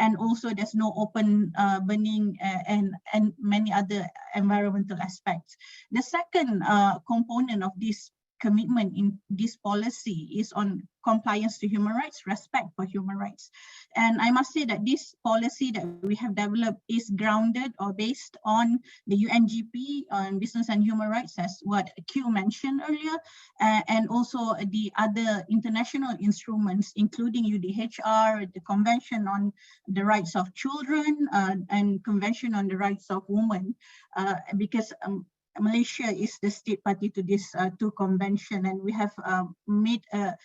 Speaker 5: and also there's no open burning and many other environmental aspects. The second component of this commitment in this policy is on compliance to human rights, respect for human rights. And I must say that this policy that we have developed is grounded or based on the UNGP on business and human rights, as what Q mentioned earlier, and also the other international instruments, including UDHR, the Convention on the Rights of Children, and Convention on the Rights of Women, because Malaysia is the state party to this two convention, and we have made an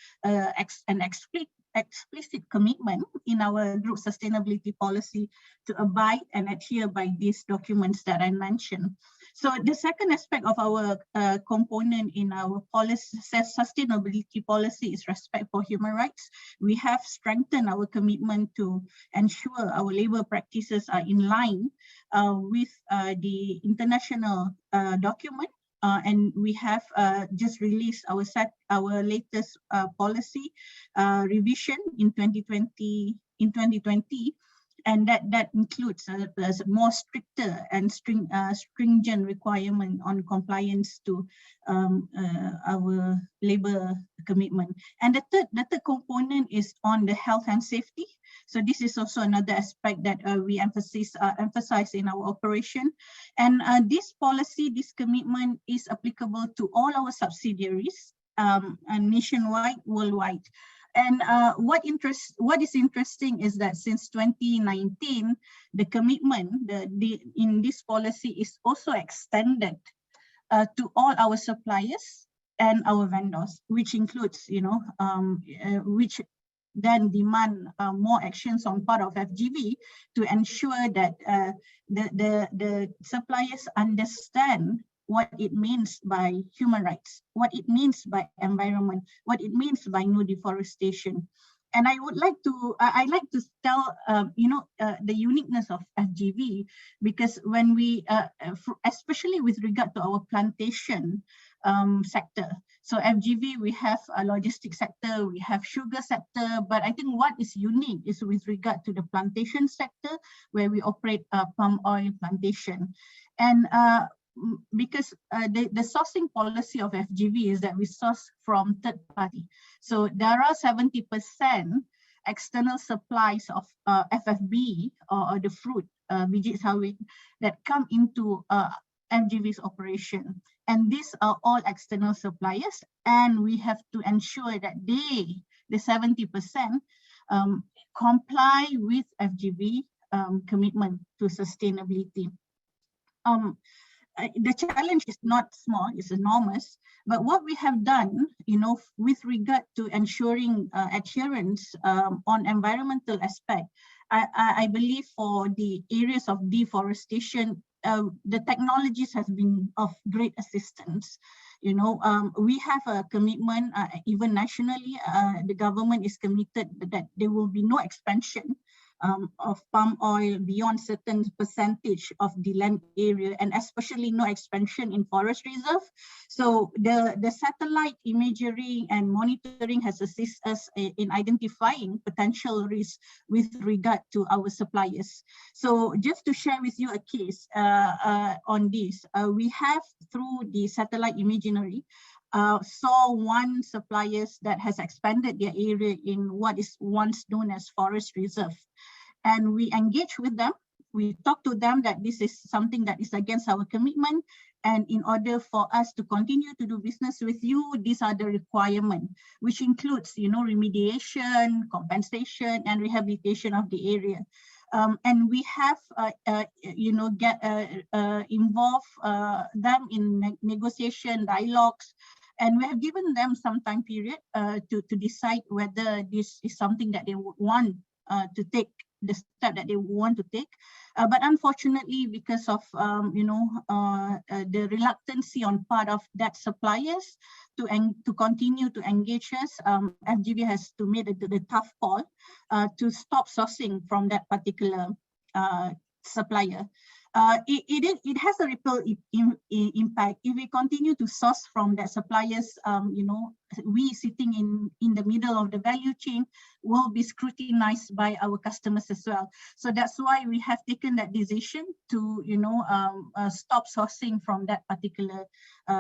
Speaker 5: explicit commitment in our group sustainability policy to abide and adhere by these documents that I mentioned. So the second aspect of our component in our policy, sustainability policy, is respect for human rights. We have strengthened our commitment to ensure our labor practices are in line with the international document. And we have just released our latest policy revision in 2020. And that includes a more stricter and stringent requirement on compliance to our labor commitment. And the third component is on the health and safety. So this is also another aspect that we emphasize in our operation. And this policy, this commitment is applicable to all our subsidiaries nationwide, worldwide. And what is interesting is that since 2019, the commitment in this policy is also extended to all our suppliers and our vendors, which includes, which then demand more actions on part of FGV to ensure that the suppliers understand what it means by human rights, what it means by environment, what it means by no deforestation. And I would like to, tell, the uniqueness of FGV, because when we, especially with regard to our plantation sector, so FGV, we have a logistics sector, we have sugar sector, but I think what is unique is with regard to the plantation sector, where we operate palm oil plantation. And because the sourcing policy of FGV is that we source from third party. So there are 70% external supplies of FFB or the fruit, bijit sawit, that come into FGV's operation. And these are all external suppliers, and we have to ensure that the 70%, comply with FGV commitment to sustainability. The challenge is not small, it's enormous, but what we have done, with regard to ensuring adherence on environmental aspect, I believe for the areas of deforestation, the technologies has been of great assistance. You know, we have a commitment, even nationally, the government is committed that there will be no expansion of palm oil beyond certain percentage of the land area, and especially no expansion in forest reserve. So the satellite imagery and monitoring has assisted us in identifying potential risks with regard to our suppliers. So just to share with you a case on this, we have through the satellite imagery saw one suppliers that has expanded their area in what is once known as forest reserve. And we engage with them. We talk to them that this is something that is against our commitment. And in order for us to continue to do business with you, these are the requirements, which includes, you know, remediation, compensation, and rehabilitation of the area. And we have, you know, involve them in negotiation, dialogues, and we have given them some time period to decide whether this is something that they would want to take, the step that they want to take. But unfortunately, because of you know, the reluctancy on part of that suppliers to continue to engage us, FGV has to make the tough call to stop sourcing from that particular supplier. It has a ripple impact. If we continue to source from that suppliers, you know, we sitting in the middle of the value chain will be scrutinized by our customers as well. So that's why we have taken that decision to, you know, stop sourcing from that particular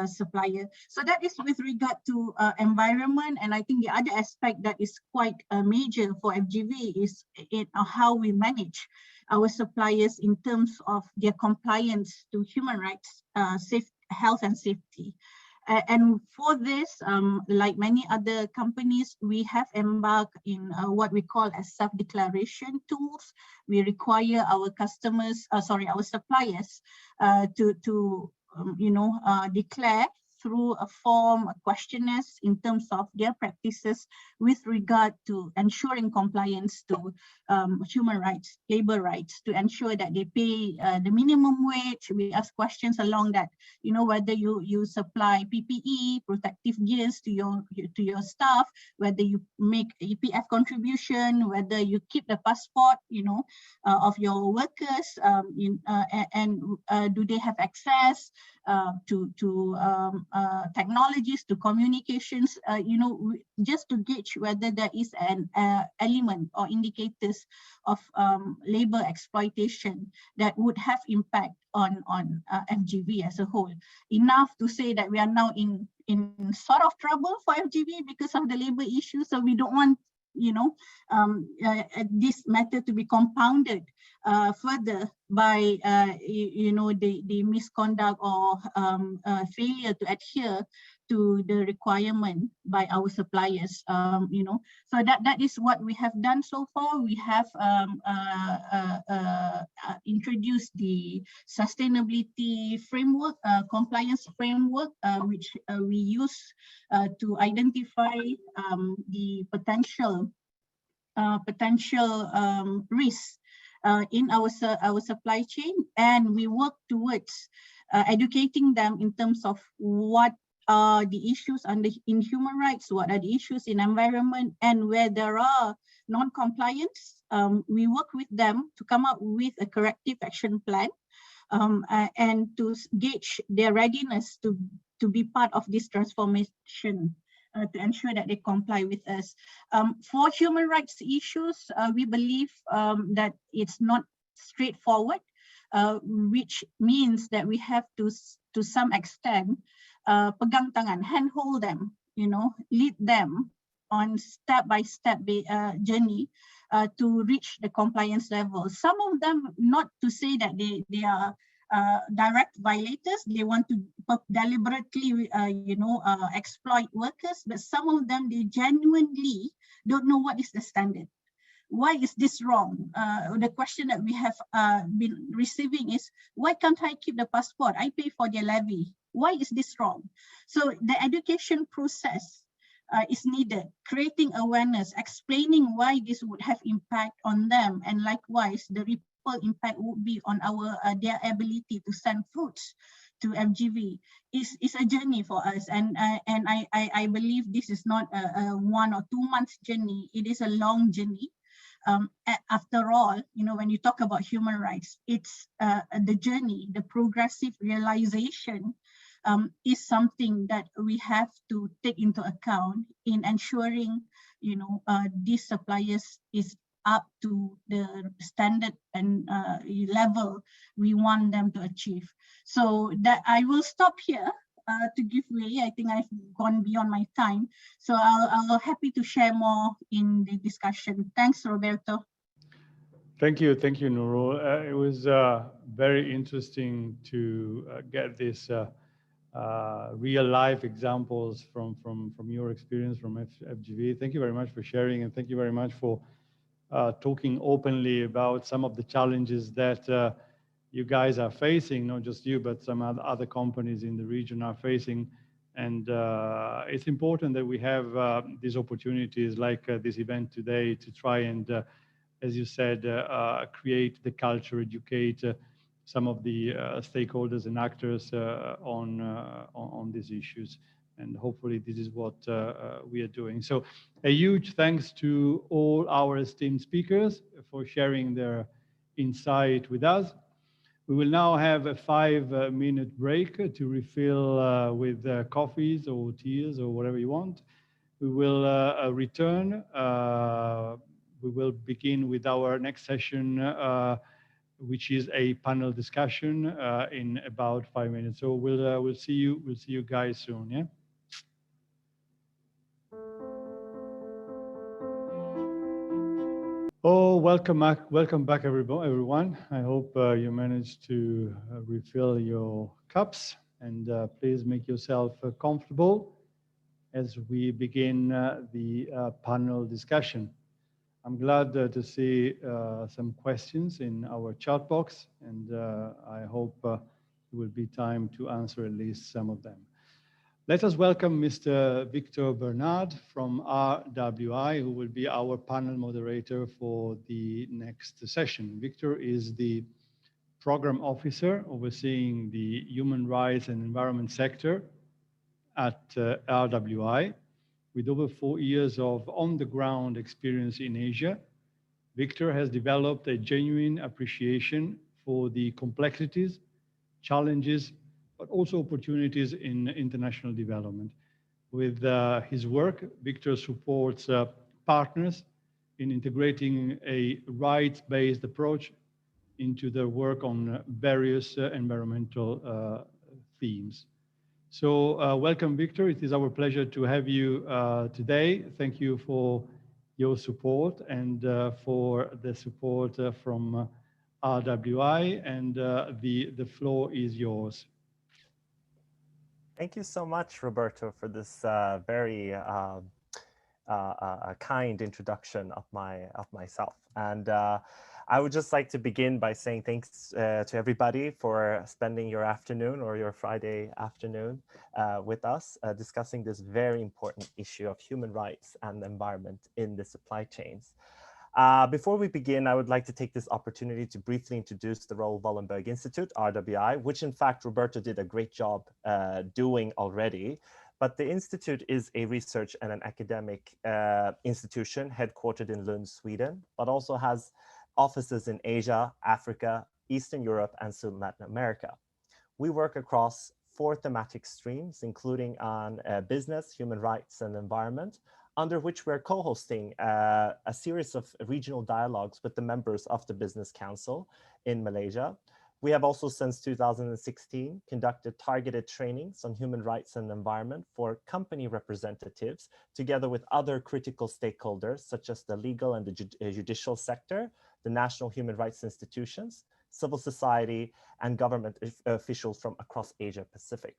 Speaker 5: supplier. So that is with regard to environment. And I think the other aspect that is quite major for FGV is how we manage our suppliers in terms of their compliance to human rights, health and safety. And for this, like many other companies, we have embarked in what we call as self-declaration tools. We require our customers, our suppliers to you know, declare through a form, questionnaires in terms of their practices with regard to ensuring compliance to human rights, labor rights, to ensure that they pay the minimum wage. We ask questions along that, you know, whether you supply PPE, protective gears to your staff, whether you make EPF contribution, whether you keep the passport, you know, of your workers, and do they have access to technologies, to communications, you know, just to gauge whether there is an element or indicators of labor exploitation that would have impact on FGV as a whole. Enough to say that we are now in sort of trouble for FGV because of the labor issue. So we don't want, you know, this matter to be compounded further by you know, the misconduct or failure to adhere to the requirement by our suppliers. You know, so that is what we have done so far. We have introduced the sustainability framework, compliance framework, which we use to identify the potential risks in our supply chain, and we work towards educating them in terms of what are the issues in human rights, what are the issues in environment, and where there are non-compliance, we work with them to come up with a corrective action plan and to gauge their readiness to be part of this transformation. To ensure that they comply with us. For human rights issues, we believe that it's not straightforward, which means that we have to some extent, pegang tangan, handhold them, you know, lead them on step-by-step journey to reach the compliance level. Some of them, not to say that they are direct violators, they want to deliberately, you know, exploit workers, but some of them, they genuinely don't know what is the standard. Why is this wrong? The question that we have been receiving is, why can't I keep the passport? I pay for their levy. Why is this wrong? So the education process is needed. Creating awareness, explaining why this would have impact on them, and likewise, the ripple impact would be on our their ability to send fruits to FGV is a journey for us, and I believe this is not a 1 or 2 months journey. It is a long journey. After all, you know, when you talk about human rights, it's the journey, the progressive realization is something that we have to take into account in ensuring, you know, these suppliers is up to the standard and level we want them to achieve. So that I will stop here to give way. I think I've gone beyond my time. So I'll happy to share more in the discussion. Thanks, Roberto.
Speaker 1: Thank you, Nurul. It was very interesting to get this real life examples from your experience from FGV. Thank you very much for sharing, and thank you very much for talking openly about some of the challenges that you guys are facing, not just you, but some other companies in the region are facing. And it's important that we have these opportunities like this event today to try and, as you said, create the culture, educate some of the stakeholders and actors on these issues. And hopefully this is what we are doing. So a huge thanks to all our esteemed speakers for sharing their insight with us. We will now have a 5-minute break to refill with coffees or teas or whatever you want. We will return. We will begin with our next session, which is a panel discussion in about 5 minutes. So we'll see you guys soon. Yeah. Oh, welcome back, everyone. I hope you managed to refill your cups, and please make yourself comfortable as we begin the panel discussion. I'm glad to see some questions in our chat box, and I hope there will be time to answer at least some of them. Let us welcome Mr. Victor Bernard from RWI, who will be our panel moderator for the next session. Victor is the program officer overseeing the human rights and environment sector at RWI. With over 4 years of on-the-ground experience in Asia, Victor has developed a genuine appreciation for the complexities, challenges, but also opportunities in international development. With his work, Victor supports partners in integrating a rights-based approach into their work on various environmental themes. So welcome, Victor. It is our pleasure to have you today. Thank you for your support and for the support from RWI, and the floor is yours.
Speaker 6: Thank you so much, Roberto, for this very kind introduction of myself. And I would just like to begin by saying thanks to everybody for spending your afternoon or your Friday afternoon with us, discussing this very important issue of human rights and the environment in the supply chains. Before we begin, I would like to take this opportunity to briefly introduce the Raoul Wallenberg Institute, RWI, which in fact Roberto did a great job doing already. But the Institute is a research and an academic institution headquartered in Lund, Sweden, but also has offices in Asia, Africa, Eastern Europe, and Southern Latin America. We work across 4 thematic streams, including on business, human rights, and environment, under which we're co-hosting a series of regional dialogues with the members of the Business Council in Malaysia. We have also, since 2016, conducted targeted trainings on human rights and environment for company representatives, together with other critical stakeholders, such as the legal and the judicial sector, the national human rights institutions, civil society, and government officials from across Asia Pacific.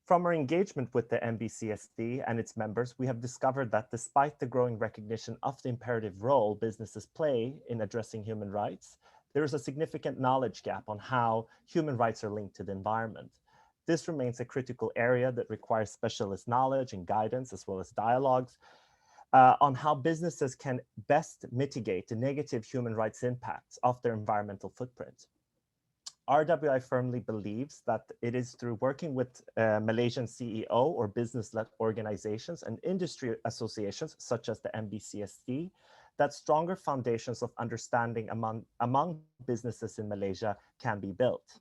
Speaker 6: From our engagement with the MBCSD and its members, we have discovered that despite the growing recognition of the imperative role businesses play in addressing human rights, there is a significant knowledge gap on how human rights are linked to the environment. this remains a critical area that requires specialist knowledge and guidance, as well as dialogues on how businesses can best mitigate the negative human rights impacts of their environmental footprint. RWI firmly believes that it is through working with Malaysian CEO or business-led organizations and industry associations, such as the MBCSD, that stronger foundations of understanding among businesses in Malaysia can be built.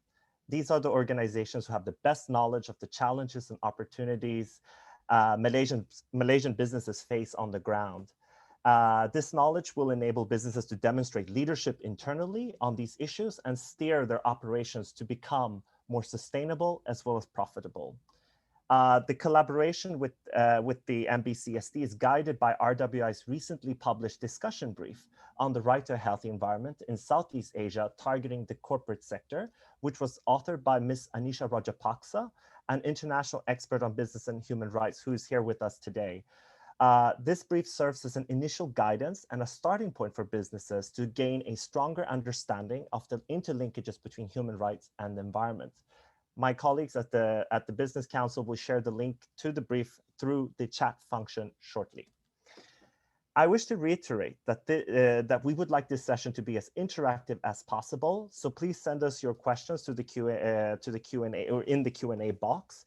Speaker 6: These are the organizations who have the best knowledge of the challenges and opportunities Malaysian businesses face on the ground. This knowledge will enable businesses to demonstrate leadership internally on these issues and steer their operations to become more sustainable as well as profitable. The collaboration with the MBCSD is guided by RWI's recently published discussion brief on the right to a healthy environment in Southeast Asia, targeting the corporate sector, which was authored by Ms. Anisha Rajapaksa, an international expert on business and human rights, who is here with us today. This brief serves as an initial guidance and a starting point for businesses to gain a stronger understanding of the interlinkages between human rights and the environment. My colleagues at the Business Council will share the link to the brief through the chat function shortly. I wish to reiterate that, that we would like this session to be as interactive as possible. So please send us your questions to the Q&A or in the Q&A box.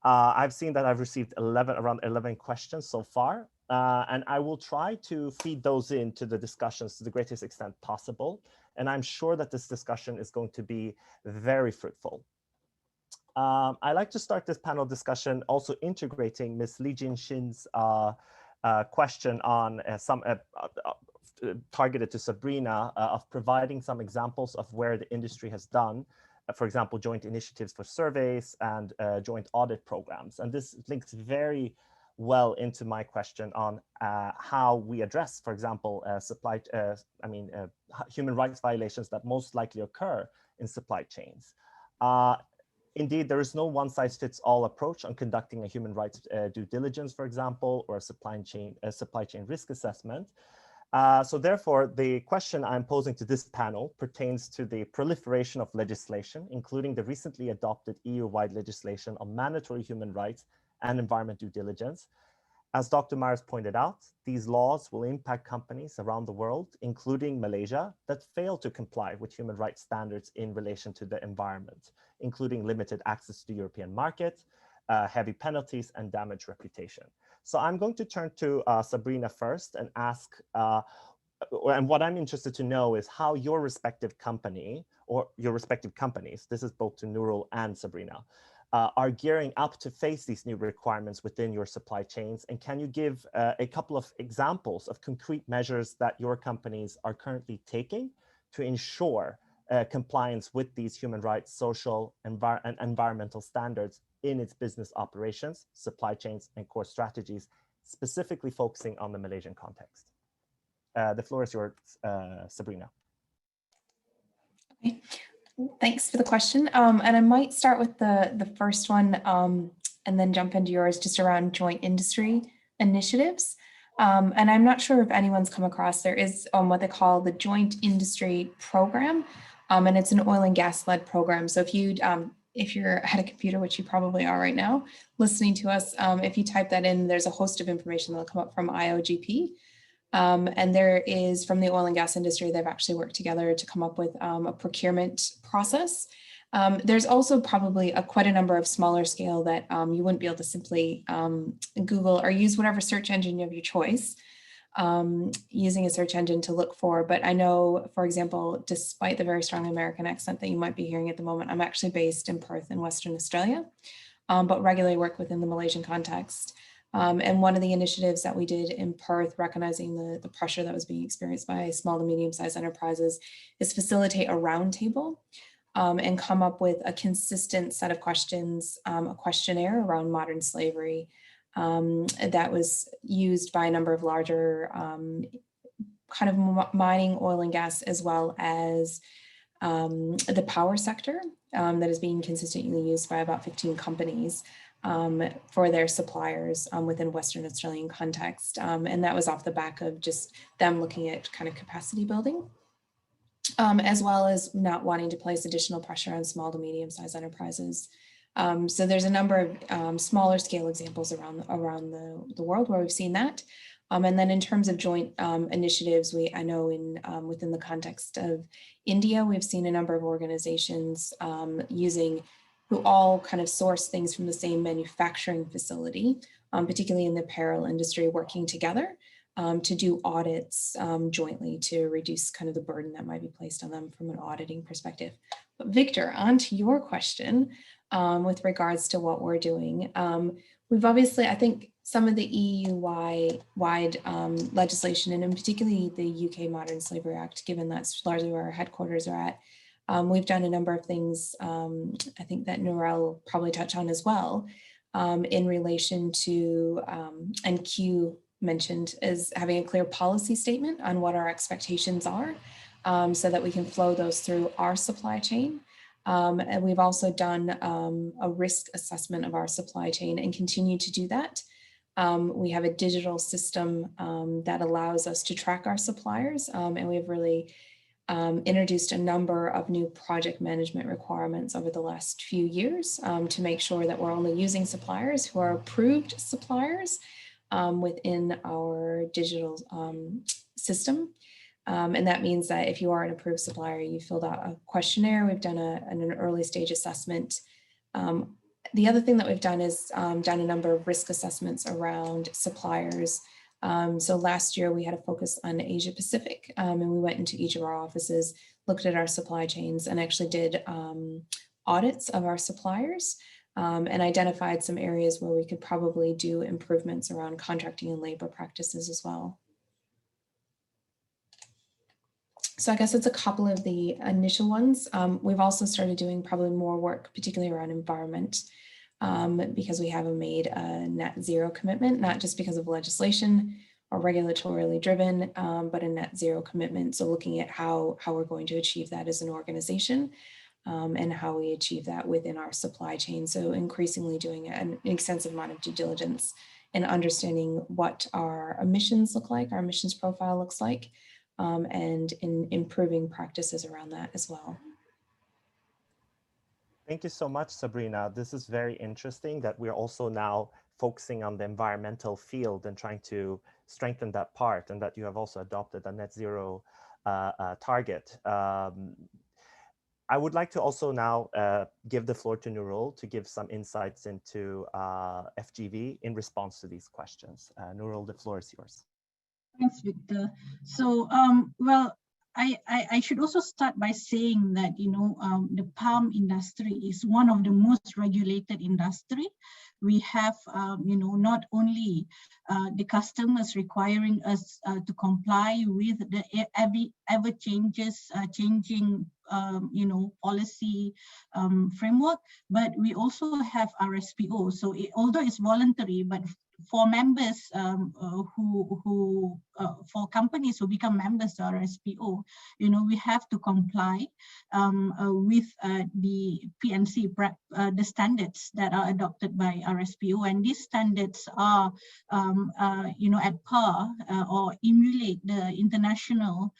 Speaker 6: I've seen that I've received around 11 questions so far, and I will try to feed those into the discussions to the greatest extent possible. And I'm sure that this discussion is going to be very fruitful. I'd like to start this panel discussion also integrating Ms. Lee Jin-shin's question on targeted to Sabrina of providing some examples of where the industry has done, for example, joint initiatives for surveys and joint audit programs. And this links very well into my question on how we address, for example, human rights violations that most likely occur in supply chains. Indeed, there is no one-size-fits-all approach on conducting a human rights due diligence, for example, or a supply chain risk assessment. So therefore, the question I'm posing to this panel pertains to the proliferation of legislation, including the recently adopted EU-wide legislation on mandatory human rights and environment due diligence. As Dr. Myers pointed out, these laws will impact companies around the world, including Malaysia, that fail to comply with human rights standards in relation to the environment, including limited access to the European market, heavy penalties, and damaged reputation. So I'm going to turn to Sabrina first and ask, and what I'm interested to know is how your respective company or your respective companies, this is both to Nurul and Sabrina, are gearing up to face these new requirements within your supply chains. And can you give a couple of examples of concrete measures that your companies are currently taking to ensure compliance with these human rights, social, and environmental standards in its business operations, supply chains, and core strategies, specifically focusing on the Malaysian context? The floor is yours, Sabrina.
Speaker 3: Okay. Thanks for the question. And I might start with the first one and then jump into yours just around joint industry initiatives. And I'm not sure if anyone's come across, there is what they call the Joint Industry Program, and it's an oil and gas led program. So if you're at a computer, which you probably are right now, listening to us, if you type that in, there's a host of information that'll come up from IOGP. And there is, from the oil and gas industry, they've actually worked together to come up with a procurement process. There's also probably quite a number of smaller scale that you wouldn't be able to simply Google or use whatever search engine of your choice, using a search engine to look for. But I know, for example, despite the very strong American accent that you might be hearing at the moment, I'm actually based in Perth in Western Australia, but regularly work within the Malaysian context. And one of the initiatives that we did in Perth, recognizing the pressure that was being experienced by small to medium-sized enterprises, is facilitate a roundtable and come up with a consistent set of questions, a questionnaire around modern slavery that was used by a number of larger kind of mining, oil and gas, as well as the power sector that is being consistently used by about 15 companies. For their suppliers within Western Australian context. And that was off the back of just them looking at kind of capacity building, as well as not wanting to place additional pressure on small to medium-sized enterprises So there's a number of smaller scale examples around the world where we've seen that. And then in terms of joint initiatives, I know within the context of India, we've seen a number of organizations who all kind of source things from the same manufacturing facility, particularly in the apparel industry, working together to do audits jointly to reduce kind of the burden that might be placed on them from an auditing perspective. But Victor, on to your question with regards to what we're doing. We've obviously, I think some of the EU-wide legislation, and in particularly the UK Modern Slavery Act, given that's largely where our headquarters are at, we've done a number of things, I think that Nourel will probably touch on as well, in relation to, and Q mentioned, is having a clear policy statement on what our expectations are, so that we can flow those through our supply chain. And we've also done a risk assessment of our supply chain and continue to do that. We have a digital system that allows us to track our suppliers, and we've really introduced a number of new project management requirements over the last few years to make sure that we're only using suppliers who are approved suppliers within our digital system. And that means that if you are an approved supplier, you filled out a questionnaire. We've done an early stage assessment. The other thing that we've done is done a number of risk assessments around suppliers. So last year we had a focus on Asia Pacific, and we went into each of our offices, looked at our supply chains, and actually did audits of our suppliers and identified some areas where we could probably do improvements around contracting and labor practices as well. So I guess it's a couple of the initial ones. We've also started doing probably more work, particularly around environment, because we haven't made a net zero commitment, not just because of legislation or regulatorily driven, but a net zero commitment. So looking at how we're going to achieve that as an organization and how we achieve that within our supply chain. So increasingly doing an extensive amount of due diligence and understanding what our emissions look like, our emissions profile looks like, and in improving practices around that as well.
Speaker 6: Thank you so much, Sabrina. This is very interesting that we're also now focusing on the environmental field and trying to strengthen that part, and that you have also adopted a net zero target. I would like to also now give the floor to Nourel to give some insights into FGV in response to these questions. Nourel, the floor is yours.
Speaker 5: Thanks, Victor. So, well, I should also start by saying that, you know, the palm industry is one of the most regulated industry. We have, you know, not only the customers requiring us to comply with the changing, you know, policy framework, but we also have RSPO. So although it's voluntary, but for members for companies who become members to RSPO, you know, we have to comply with the PNC, the standards that are adopted by RSPO, and these standards are, you know, at par or emulate the international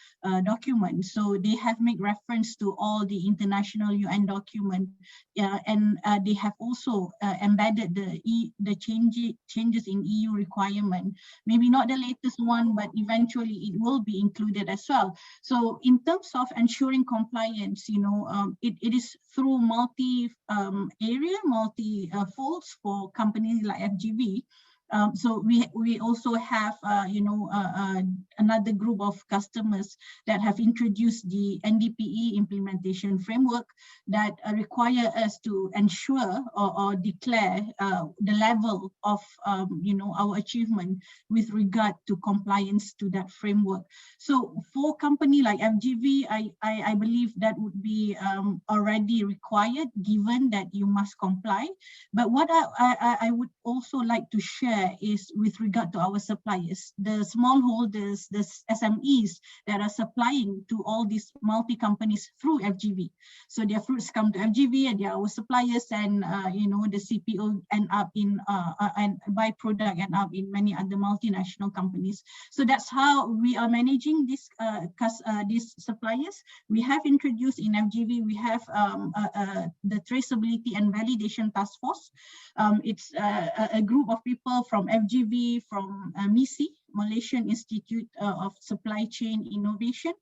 Speaker 5: documents. So they have made reference to all the international UN document, and they have also embedded the changes in EU requirement. Maybe not the latest one, but eventually it will be included as well. So in terms of ensuring compliance, you know, it is through multi-area, multi-folds for companies like FGV. So we also have, you know, another group of customers that have introduced the NDPE implementation framework that require us to ensure or declare the level of, you know, our achievement with regard to compliance to that framework. So for a company like FGV, I believe that would be already required, given that you must comply. But what I would also like to share is with regard to our suppliers, the smallholders, the SMEs that are supplying to all these multi-companies through FGV. So their fruits come to FGV and they are our suppliers, and the CPO end up in and byproduct end up in many other multinational companies. So that's how we are managing these suppliers. We have introduced in FGV, we have the traceability and validation task force. It's a group of people from FGV, from MISI, Malaysian Institute of Supply Chain Innovation.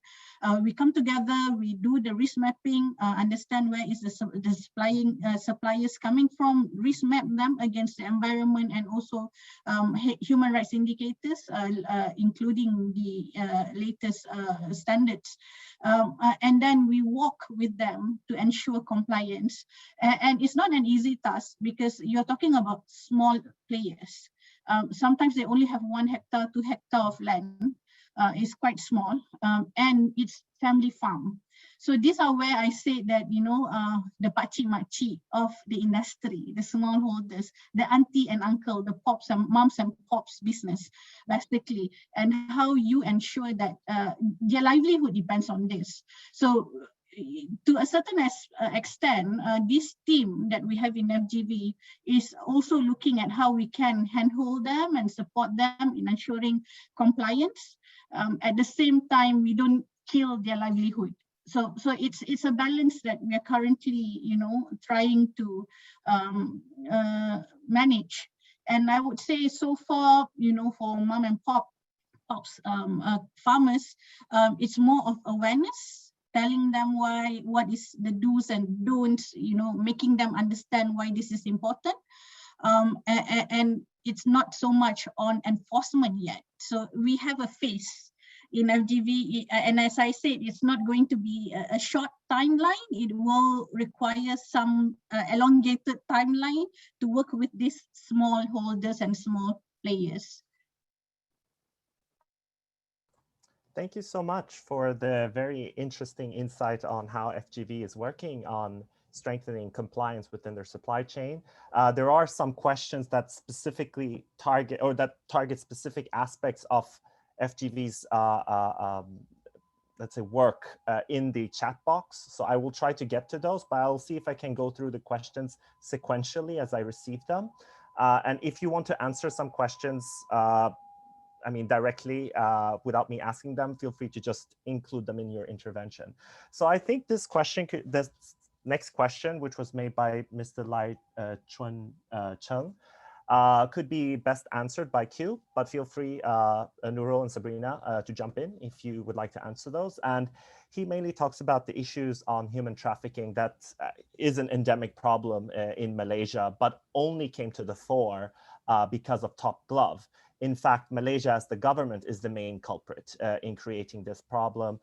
Speaker 5: We come together, we do the risk mapping, understand where is the suppliers coming from, risk map them against the environment and also human rights indicators, including the latest standards. And then we work with them to ensure compliance. And it's not an easy task because you're talking about small players. Sometimes they only have 1 hectare, 2 hectare of land. It's quite small, and it's family farm. So these are where I say that, the pakcik-makcik of the industry, the smallholders, the auntie and uncle, the pops and moms and pops business, basically, and how you ensure that their livelihood depends on this. So to a certain extent, this team that we have in FGV is also looking at how we can handhold them and support them in ensuring compliance. At the same time, we don't kill their livelihood. So it's a balance that we are currently, trying to manage. And I would say so far, for mom and pops farmers, it's more of awareness, telling them what is the do's and don'ts, making them understand why this is important. And it's not so much on enforcement yet. So we have a phase in FGV, and as I said, it's not going to be a short timeline. It will require some elongated timeline to work with these small holders and small players.
Speaker 6: Thank you so much for the very interesting insight on how FGV is working on strengthening compliance within their supply chain. There are some questions that specifically target specific aspects of FGV's let's say work in the chat box. So I will try to get to those, but I'll see if I can go through the questions sequentially as I receive them. And if you want to answer some questions, directly without me asking them, feel free to just include them in your intervention. So I think this next question, which was made by Mr. Lai Chun Cheng, could be best answered by Q, but feel free, Nurul and Sabrina, to jump in if you would like to answer those. And he mainly talks about the issues on human trafficking that is an endemic problem in Malaysia, but only came to the fore because of Top Glove. In fact, Malaysia as the government is the main culprit in creating this problem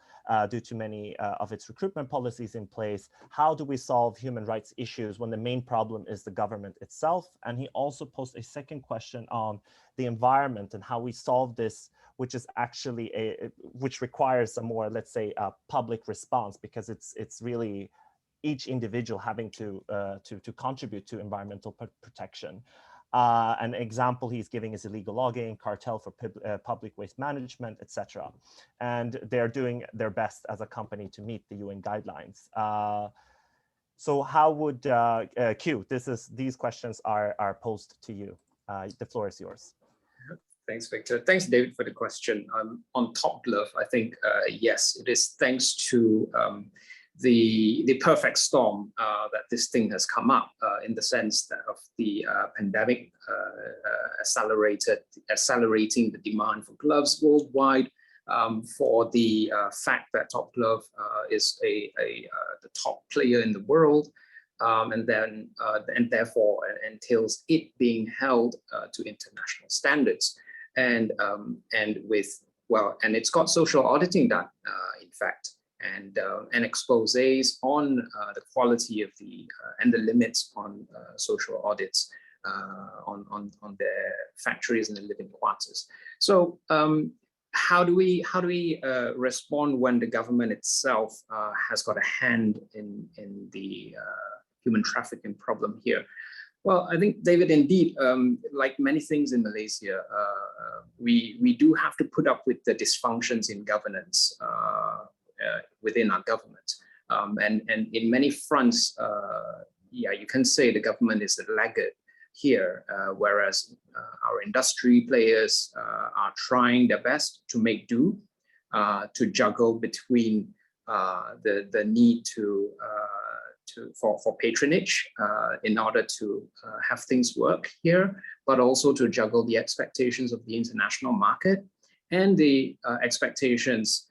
Speaker 6: due to many of its recruitment policies in place. How do we solve human rights issues when the main problem is the government itself? And he also posed a second question on the environment and how we solve this, which is actually which requires a more, let's say, public response, because it's really each individual having to contribute to environmental protection. An example he's giving is illegal logging, cartel for public waste management, etc. And they're doing their best as a company to meet the UN guidelines. So how would, Q, these questions are posed to you. The floor is yours.
Speaker 4: Thanks, Victor. Thanks, David, for the question. On Top Glove, I think, yes, it is thanks to the perfect storm that this thing has come up in the sense that of the pandemic accelerating the demand for gloves worldwide, for the fact that Top Glove is the top player in the world, and therefore entails it being held to international standards, and it's got social auditing done, in fact. And exposés on the quality of and the limits on social audits on their factories and the living quarters. So how do we respond when the government itself has got a hand in the human trafficking problem here? Well, I think, David, indeed, like many things in Malaysia, we do have to put up with the dysfunctions in governance within our government. And in many fronts, yeah, you can say the government is a laggard here, whereas our industry players are trying their best to make do, to juggle between the need for patronage in order to have things work here, but also to juggle the expectations of the international market and the expectations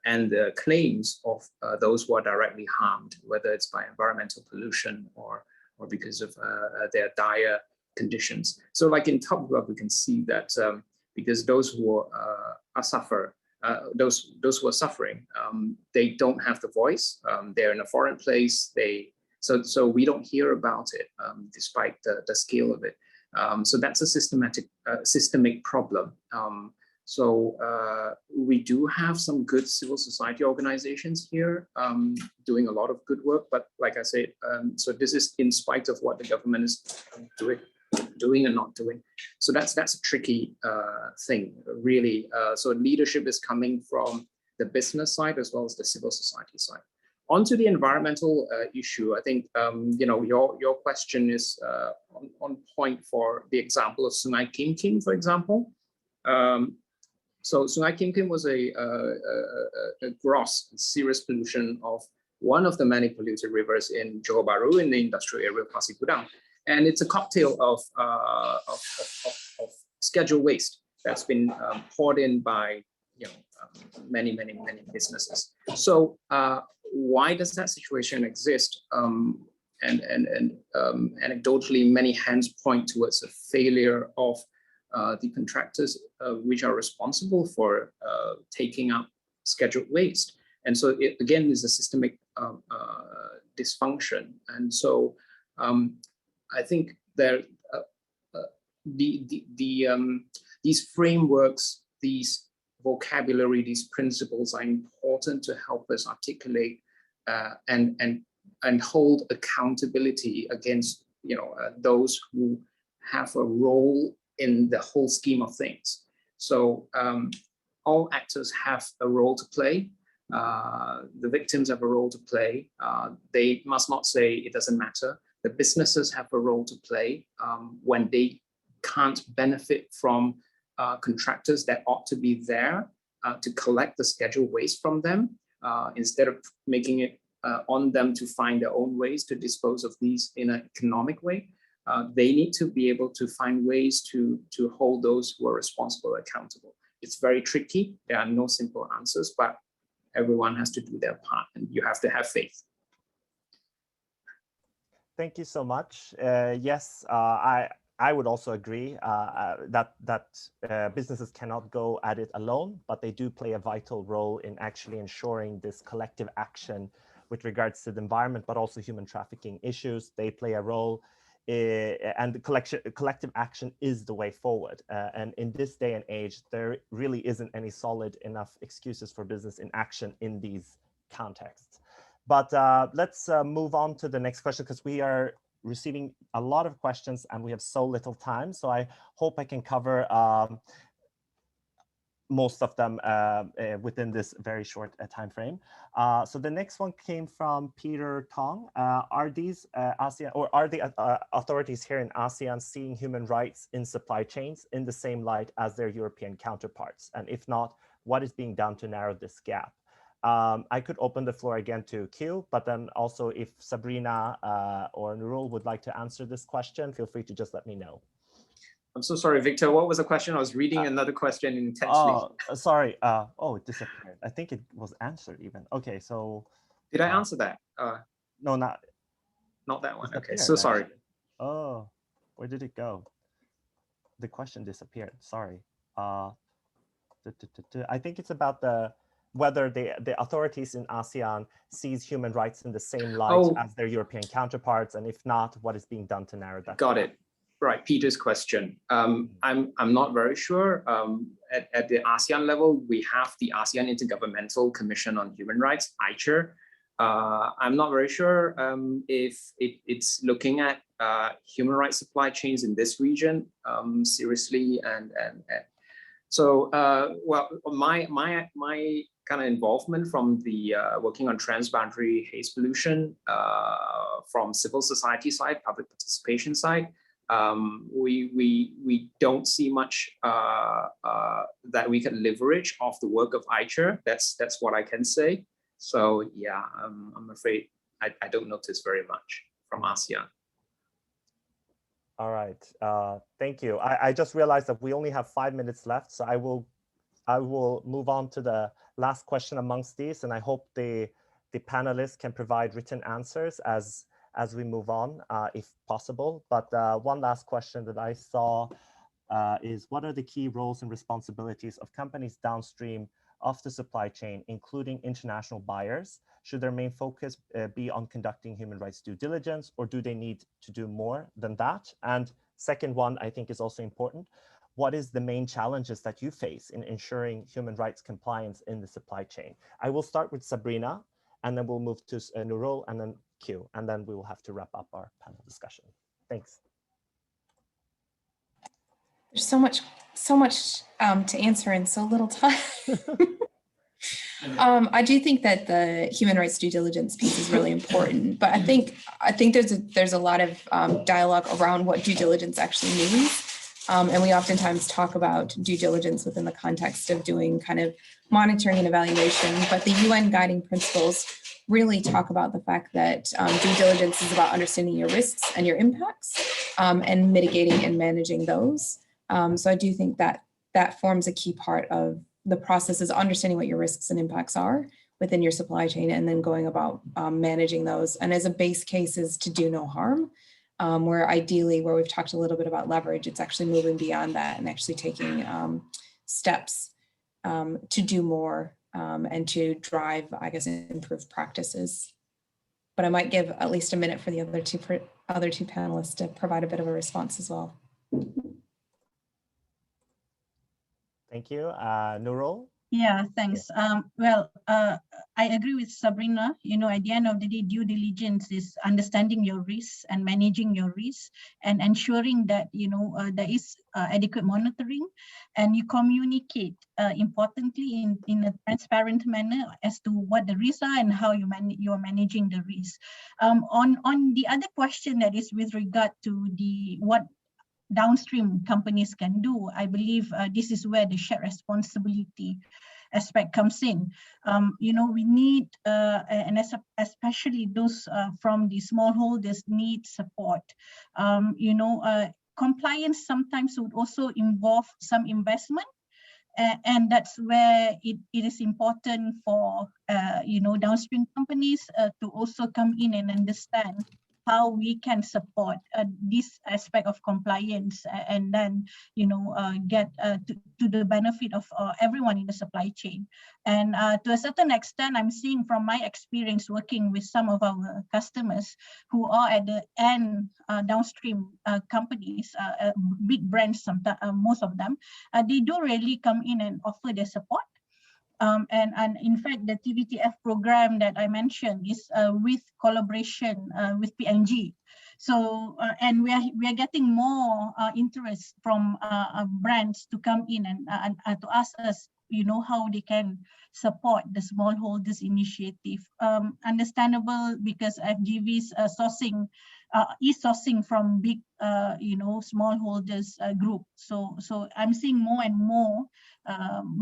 Speaker 4: and the claims of those who are directly harmed, whether it's by environmental pollution or because of their dire conditions. So like in top work, we can see that because those who those who are suffering, they don't have the voice. They're in a foreign place. So we don't hear about it, despite the scale of it. So that's a systemic problem. So we do have some good civil society organizations here doing a lot of good work. But like I said, so this is in spite of what the government is doing and not doing. So that's a tricky thing, really. So leadership is coming from the business side as well as the civil society side. Onto the environmental issue, I think your question is on point for the example of Sungai Kim Kim, for example. So Sungai Kim Kim was a gross, serious pollution of one of the many polluted rivers in Johor Bahru in the industrial area of Pasir Gudang. And it's a cocktail of scheduled waste that's been poured in by many businesses. So why does that situation exist? And anecdotally, many hands point towards a failure of the contractors which are responsible for taking up scheduled waste. And so it again is a systemic dysfunction. And so I think there these frameworks, these vocabulary, these principles are important to help us articulate and hold accountability against those who have a role in the whole scheme of things. So all actors have a role to play. The victims have a role to play. They must not say it doesn't matter. The businesses have a role to play when they can't benefit from contractors that ought to be there to collect the scheduled waste from them, instead of making it on them to find their own ways to dispose of these in an economic way. They need to be able to find ways to hold those who are responsible accountable. It's very tricky. There are no simple answers, but everyone has to do their part, and you have to have faith.
Speaker 6: Thank you so much. Yes, I would also agree that businesses cannot go at it alone, but they do play a vital role in actually ensuring this collective action with regards to the environment, but also human trafficking issues. They play a role, and the collective action is the way forward. And in this day and age, there really isn't any solid enough excuses for business inaction in these contexts. But let's move on to the next question, because we are receiving a lot of questions and we have so little time. So I hope I can cover most of them within this very short time frame. So the next one came from Peter Tong. Are these ASEAN, or are the authorities here in ASEAN seeing human rights in supply chains in the same light as their European counterparts? And if not, what is being done to narrow this gap? I could open the floor again to Q, but then also if Sabrina or Nurul would like to answer this question, feel free to just let me know.
Speaker 4: I'm so sorry, Victor. What was the question? I was reading another question intensely.
Speaker 6: Oh, sorry. Oh, it disappeared. I think it was answered even. Okay, so.
Speaker 4: Did I answer that?
Speaker 6: No, not
Speaker 4: that one. Okay, so sorry.
Speaker 6: Actually. Oh, where did it go? The question disappeared. Sorry. I think it's about whether the authorities in ASEAN sees human rights in the same light as their European counterparts, and if not, what is being done to narrow that?
Speaker 4: Got it. Right, Peter's question. I'm not very sure. At the ASEAN level, we have the ASEAN Intergovernmental Commission on Human Rights, ICHR. I'm not very sure if it's looking at human rights supply chains in this region seriously, and so well, my kind of involvement from the working on transboundary haze pollution from civil society side, public participation side, we don't see much that we can leverage off the work of ICHR. That's what I can say. So yeah, I'm afraid I don't notice very much from ASEAN.
Speaker 6: All right, thank you. I just realized that we only have 5 minutes left, so I will move on to the last question amongst these, and I hope the panelists can provide written answers as we move on, if possible. But one last question that I saw is, what are the key roles and responsibilities of companies downstream of the supply chain, including international buyers? Should their main focus be on conducting human rights due diligence, or do they need to do more than that? And second one, I think, is also important. What is the main challenges that you face in ensuring human rights compliance in the supply chain? I will start with Sabrina, and then we'll move to Nurul, and then Q, and then we will have to wrap up our panel discussion. Thanks.
Speaker 3: There's so much to answer in so little time. I do think that the human rights due diligence piece is really important, but I think there's a lot of dialogue around what due diligence actually means. And we oftentimes talk about due diligence within the context of doing kind of monitoring and evaluation, but the UN guiding principles really talk about the fact that due diligence is about understanding your risks and your impacts and mitigating and managing those. So I do think that that forms a key part of the process, is understanding what your risks and impacts are within your supply chain, and then going about managing those. And as a base case is to do no harm, where ideally, where we've talked a little bit about leverage, it's actually moving beyond that and actually taking steps to do more and to drive, I guess, improved practices. But I might give at least a minute for the other two panelists to provide a bit of a response as well.
Speaker 6: Thank you. Nurul?
Speaker 5: Yeah, thanks. Well, I agree with Sabrina. You know, at the end of the day, due diligence is understanding your risks and managing your risks, and ensuring that, you know, there is adequate monitoring, and you communicate importantly in a transparent manner as to what the risks are and how you are managing the risks. On the other question, that is with regard to what downstream companies can do, I believe this is where the shared responsibility aspect comes in. You know, we need, and especially those from the smallholders need support. You know, compliance sometimes would also involve some investment, and that's where it is important for, you know, downstream companies to also come in and understand how we can support this aspect of compliance, and then, you know, get to the benefit of everyone in the supply chain. And to a certain extent, I'm seeing from my experience working with some of our customers who are at the end downstream companies, big brands, most of them, they do really come in and offer their support. And in fact, the TVTF program that I mentioned is with collaboration with PNG. So, and we are getting more interest from brands to come in and to ask us, you know, how they can support the smallholders initiative. Understandable, because FGV's sourcing is sourcing from big, you know, smallholders group. So I'm seeing more and more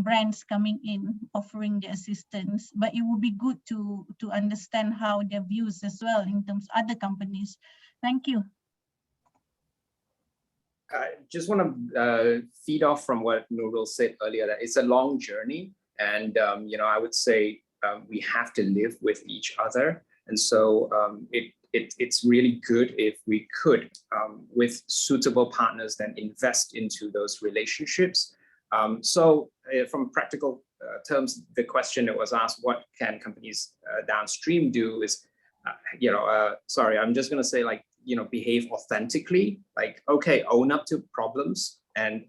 Speaker 5: brands coming in offering the assistance, but it would be good to understand how their views as well in terms of other companies. Thank you.
Speaker 4: I just want to feed off from what Nurul said earlier, that it's a long journey, and you know, I would say we have to live with each other, and so it's really good if we could, with suitable partners, then invest into those relationships. So from practical terms, the question that was asked, what can companies downstream do, is, you know, sorry, I'm just going to say, like, you know, behave authentically, like, okay, own up to problems and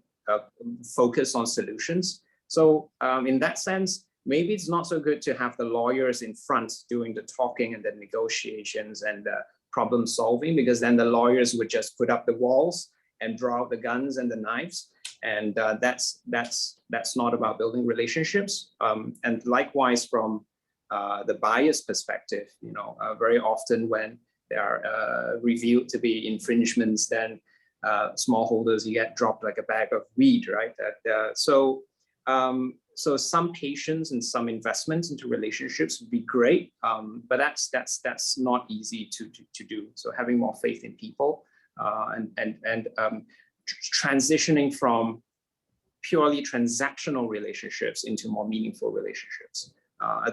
Speaker 4: focus on solutions. So in that sense, maybe it's not so good to have the lawyers in front doing the talking and the negotiations and the problem solving, because then the lawyers would just put up the walls and draw out the guns and the knives. And that's not about building relationships. And likewise, from the buyer's perspective, very often when there are revealed to be infringements, then smallholders, you get dropped like a bag of weed, right? So some patience and some investments into relationships would be great, but that's not easy to do. So having more faith in people and transitioning from purely transactional relationships into more meaningful relationships,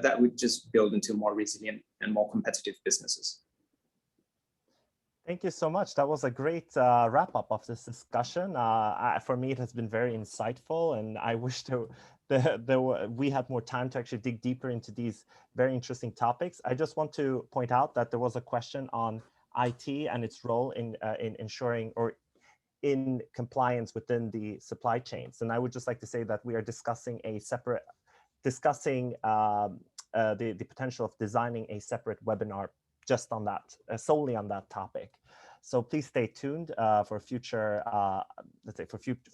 Speaker 4: that would just build into more resilient and more competitive businesses.
Speaker 6: Thank you so much. That was a great wrap up of this discussion. For me, it has been very insightful, and I wish we had more time to actually dig deeper into these very interesting topics. I just want to point out that there was a question on IT and its role in ensuring or in compliance within the supply chains. And I would just like to say that we are discussing the potential of designing a separate webinar just on that, solely on that topic. So please stay tuned for future,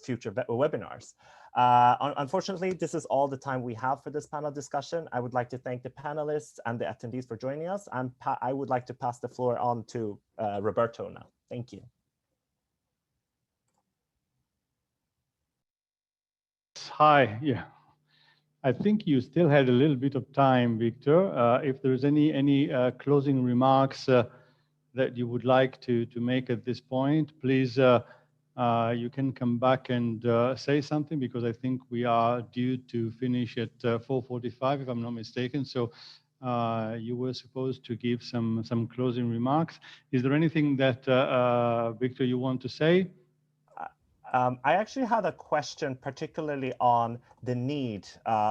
Speaker 6: future webinars. Unfortunately, this is all the time we have for this panel discussion. I would like to thank the panelists and the attendees for joining us. And I would like to pass the floor on to Roberto now. Thank you.
Speaker 1: Hi, yeah. I think you still had a little bit of time, Victor. If there's any closing remarks that you would like to make at this point, please, you can come back and say something, because I think we are due to finish at 4:45, if I'm not mistaken. So you were supposed to give some closing remarks. Is there anything that, Victor, you want to say?
Speaker 6: I actually had a question particularly on the need.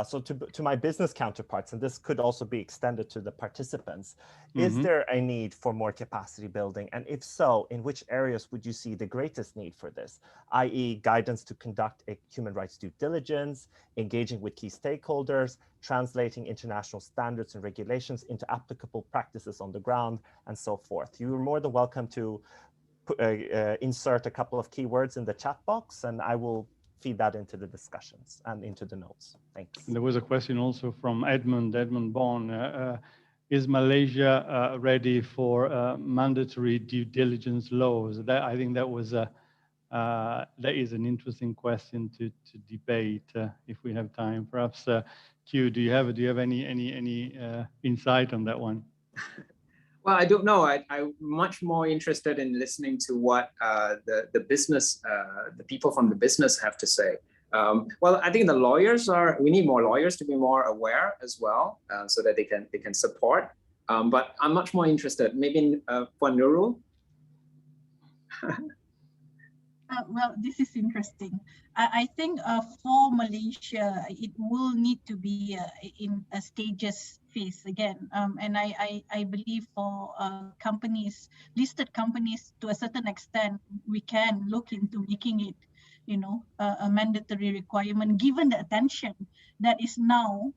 Speaker 6: So to my business counterparts, and this could also be extended to the participants, is there a need for more capacity building? And if so, in which areas would you see the greatest need for this, i.e. guidance to conduct a human rights due diligence, engaging with key stakeholders, translating international standards and regulations into applicable practices on the ground, and so forth? You're more than welcome to insert a couple of keywords in the chat box, and I will feed that into the discussions and into the notes. Thanks.
Speaker 1: There was a question also from Edmund Bond. Is Malaysia ready for mandatory due diligence laws? I think that was that is an interesting question to debate if we have time. Perhaps Q, do you have any insight on that one?
Speaker 4: Well, I don't know. I'm much more interested in listening to what the business, the people from the business have to say. Well, I think we need more lawyers to be more aware as well, so that they can support. But I'm much more interested, maybe for Nurul.
Speaker 5: Well, this is interesting. I think for Malaysia, it will need to be in a stages phase again. And I believe for companies, listed companies, to a certain extent, we can look into making it, a mandatory requirement, given the attention that is now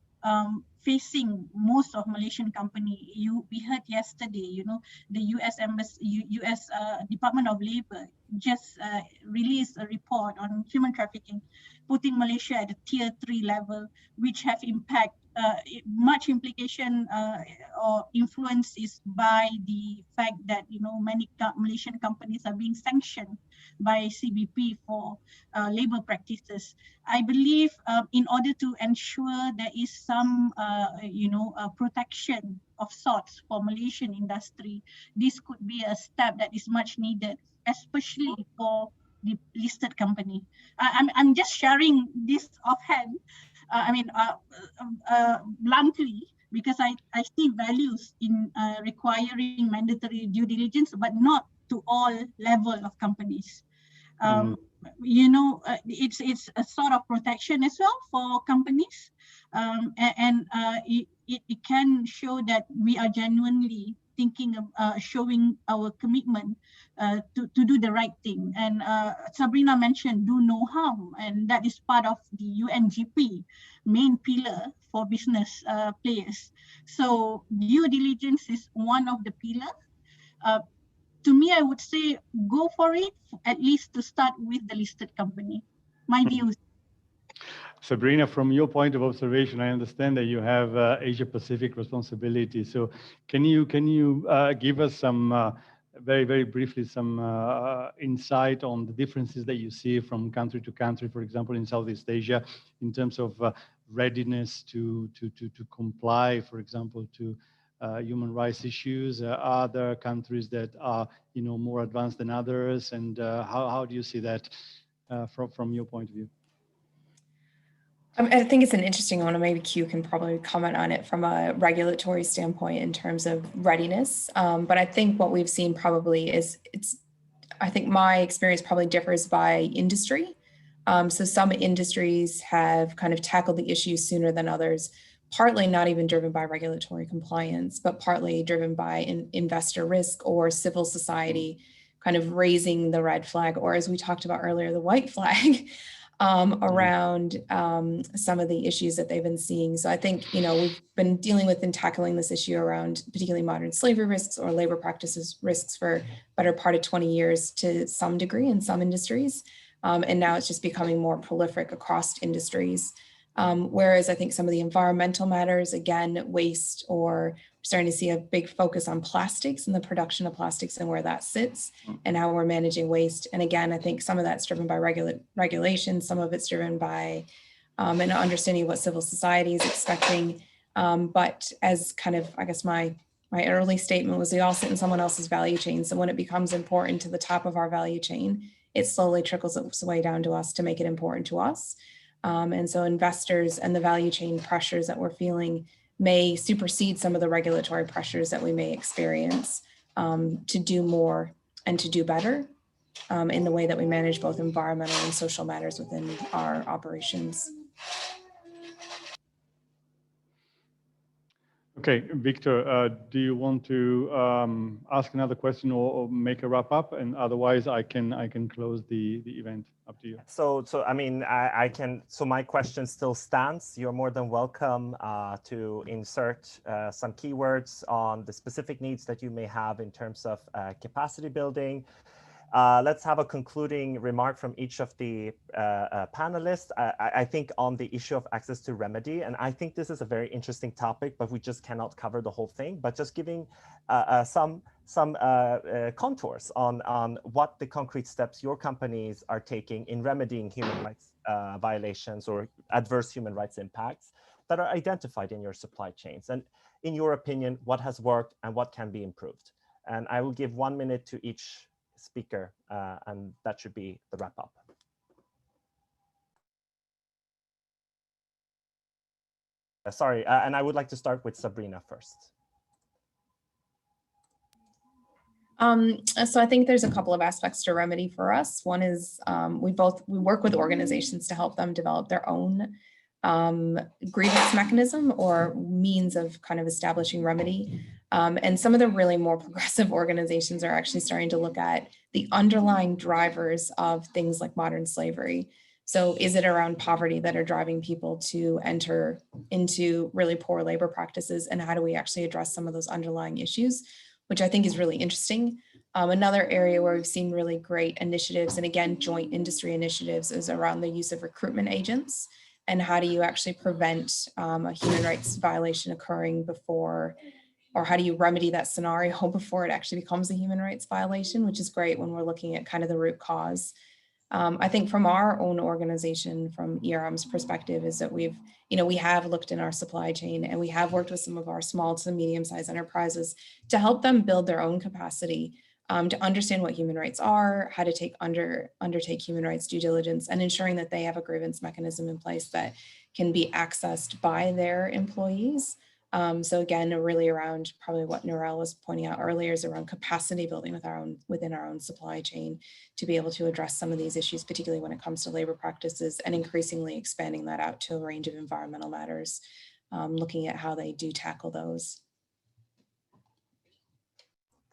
Speaker 5: facing most of Malaysian company. We heard yesterday, the US Department of Labor just released a report on human trafficking, putting Malaysia at a tier 3 level, which have much implication or influence is by the fact that many Malaysian companies are being sanctioned by CBP for labor practices. I believe in order to ensure there is some protection of sorts for Malaysian industry, this could be a step that is much needed, especially for the listed company. I'm just sharing this offhand. Bluntly, because I see values in requiring mandatory due diligence, but not to all level of companies. It's a sort of protection as well for companies, and it can show that we are genuinely thinking of showing our commitment to do the right thing. And Sabrina mentioned do no harm, and that is part of the UNGP main pillar for business players. So due diligence is one of the pillars. To me, I would say go for it, at least to start with the listed company. My views.
Speaker 1: Sabrina, from your point of observation, I understand that you have Asia Pacific responsibility. So can you give us some very briefly some insight on the differences that you see from country to country, for example, in Southeast Asia, in terms of readiness to comply, for example, to human rights issues? Are there countries that are more advanced than others, and how do you see that from your point of view?
Speaker 3: I think it's an interesting one, and maybe Q can probably comment on it from a regulatory standpoint in terms of readiness. But I think what we've seen probably is I think my experience probably differs by industry. So some industries have kind of tackled the issues sooner than others, partly not even driven by regulatory compliance, but partly driven by investor risk or civil society kind of raising the red flag, or as we talked about earlier, the white flag. Around some of the issues that they've been seeing. So I think, we've been dealing with and tackling this issue around particularly modern slavery risks or labor practices risks for better part of 20 years to some degree in some industries. And now it's just becoming more prolific across industries. Whereas I think some of the environmental matters, again, waste, or starting to see a big focus on plastics and the production of plastics and where that sits and how we're managing waste. And again, I think some of that's driven by regulation, some of it's driven by an understanding of what civil society is expecting. But as kind of, I guess my early statement was, we all sit in someone else's value chain. So when it becomes important to the top of our value chain, it slowly trickles its way down to us to make it important to us. And so investors and the value chain pressures that we're feeling may supersede some of the regulatory pressures that we may experience to do more and to do better in the way that we manage both environmental and social matters within our operations.
Speaker 1: Okay, Victor, do you want to ask another question or make a wrap up? And otherwise, I can close the event. Up to you.
Speaker 6: So I mean, I can. So my question still stands. You're more than welcome to insert some keywords on the specific needs that you may have in terms of capacity building. Let's have a concluding remark from each of the panelists. I think on the issue of access to remedy, and I think this is a very interesting topic, but we just cannot cover the whole thing, but just giving some contours on what the concrete steps your companies are taking in remedying human rights violations or adverse human rights impacts that are identified in your supply chains. And in your opinion, what has worked and what can be improved? And I will give 1 minute to each speaker, and that should be the wrap up. Sorry, and I would like to start with Sabrina first.
Speaker 3: So I think there's a couple of aspects to remedy for us. One is we work with organizations to help them develop their own grievance mechanism or means of kind of establishing remedy. And some of the really more progressive organizations are actually starting to look at the underlying drivers of things like modern slavery. So is it around poverty that are driving people to enter into really poor labor practices? And how do we actually address some of those underlying issues, which I think is really interesting. Another area where we've seen really great initiatives, and again, joint industry initiatives, is around the use of recruitment agents. And how do you actually prevent a human rights violation occurring before, or how do you remedy that scenario before it actually becomes a human rights violation, which is great when we're looking at kind of the root cause. I think from our own organization, from ERM's perspective, is that we have looked in our supply chain and we have worked with some of our small to medium-sized enterprises to help them build their own capacity to understand what human rights are, how to undertake human rights due diligence, and ensuring that they have a grievance mechanism in place that can be accessed by their employees. So again, really around probably what Narelle was pointing out earlier is around capacity building within our own supply chain to be able to address some of these issues, particularly when it comes to labor practices, and increasingly expanding that out to a range of environmental matters, looking at how they do tackle those.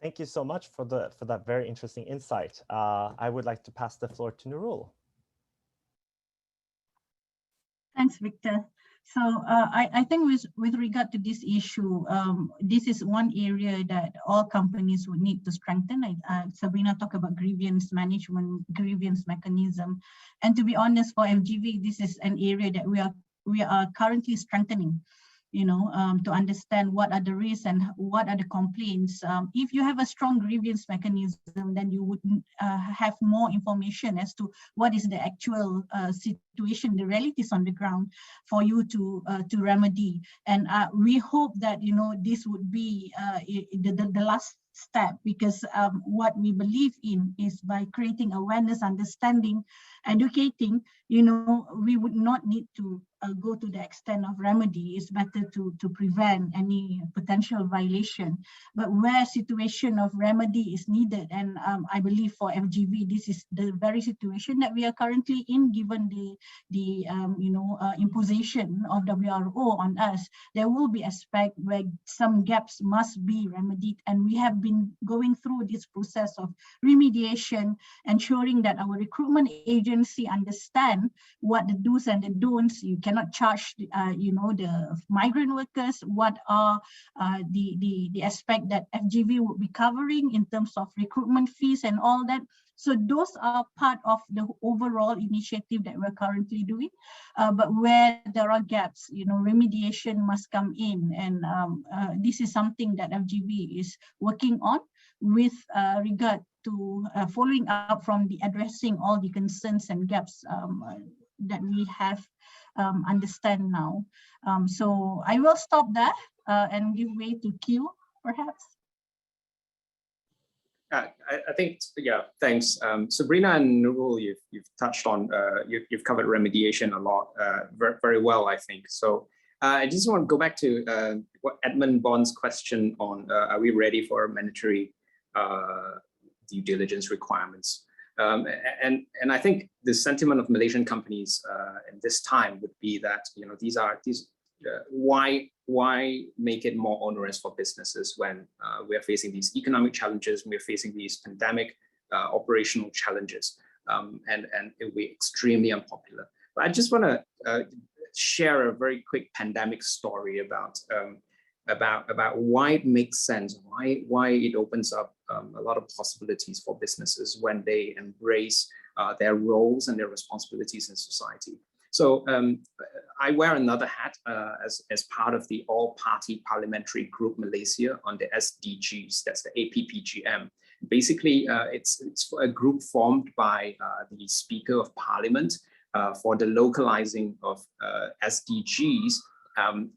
Speaker 6: Thank you so much for that very interesting insight. I would like to pass the floor to Nurul.
Speaker 5: Thanks, Victor. So I think with regard to this issue, this is one area that all companies would need to strengthen. Sabrina talked about grievance management, grievance mechanism, and to be honest, for FGV, this is an area that we are currently strengthening. To understand what are the risks and what are the complaints. If you have a strong grievance mechanism, then you would have more information as to what is the actual situation, the realities on the ground for you to remedy. And we hope that this would be the last step, because what we believe in is by creating awareness, understanding, educating, we would not need to go to the extent of remedy. It's better to prevent any potential violation. But where situation of remedy is needed, and I believe for FGV, this is the very situation that we are currently in, given the imposition of WRO on us, there will be aspect where some gaps must be remedied. And we have been going through this process of remediation, ensuring that our recruitment agency understand what the do's and the don'ts. You cannot charge the migrant workers. What are the aspect that FGV would be covering in terms of recruitment fees and all that. So those are part of the overall initiative that we're currently doing. But where there are gaps, remediation must come in. And this is something that FGV is working on with regard to following up from the addressing all the concerns and gaps that we have understand now. So I will stop there and give way to Q, perhaps.
Speaker 4: I think, yeah, thanks. Sabrina and Nurul, you've touched on, you've covered remediation a lot, very, very well, I think. So I just want to go back to what Edmund Bond's question on, are we ready for mandatory due diligence requirements? And I think the sentiment of Malaysian companies in this time would be that, why make it more onerous for businesses when we are facing these economic challenges, we're facing these pandemic operational challenges, and it will be extremely unpopular. But I just want to share a very quick pandemic story about why it makes sense, why it opens up a lot of possibilities for businesses when they embrace their roles and their responsibilities in society. So I wear another hat as part of the all-party parliamentary group Malaysia on the SDGs, that's the APPGM. Basically, it's a group formed by the Speaker of Parliament for the localizing of SDGs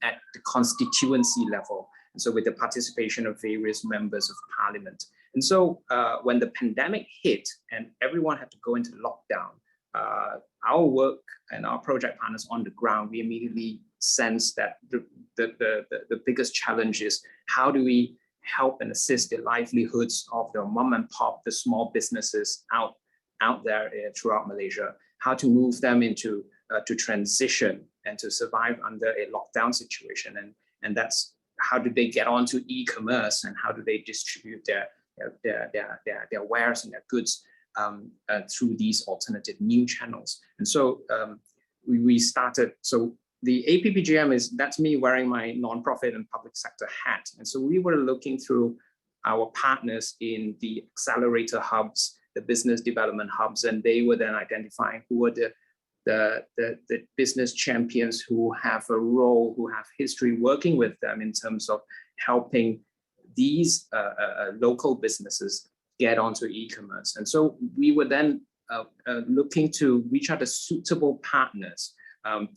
Speaker 4: at the constituency level. And so with the participation of various members of parliament. And so when the pandemic hit and everyone had to go into lockdown, our work and our project partners on the ground, we immediately sensed that the biggest challenge is how do we help and assist the livelihoods of the mom and pop, the small businesses out there throughout Malaysia, how to move them into to transition and to survive under a lockdown situation. And that's how do they get onto e-commerce and how do they distribute their wares and their goods through these alternative new channels. And so we started, so the APPGM that's me wearing my nonprofit and public sector hat. And so we were looking through our partners in the accelerator hubs, the business development hubs, and they were then identifying who were the business champions who have a role, who have history working with them in terms of helping these local businesses get onto e-commerce. And so we were then looking to which are the suitable partners,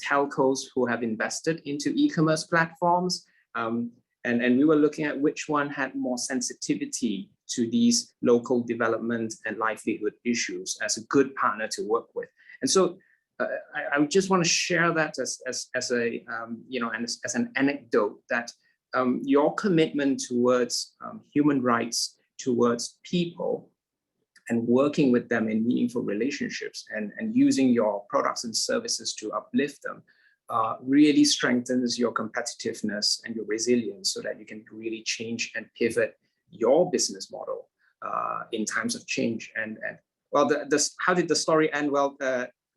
Speaker 4: telcos who have invested into e-commerce platforms, and we were looking at which one had more sensitivity to these local development and livelihood issues as a good partner to work with. And so I just want to share that as an anecdote that your commitment towards human rights, towards people, and working with them in meaningful relationships and using your products and services to uplift them really strengthens your competitiveness and your resilience so that you can really change and pivot your business model in times of change. And well, how did the story end? Well,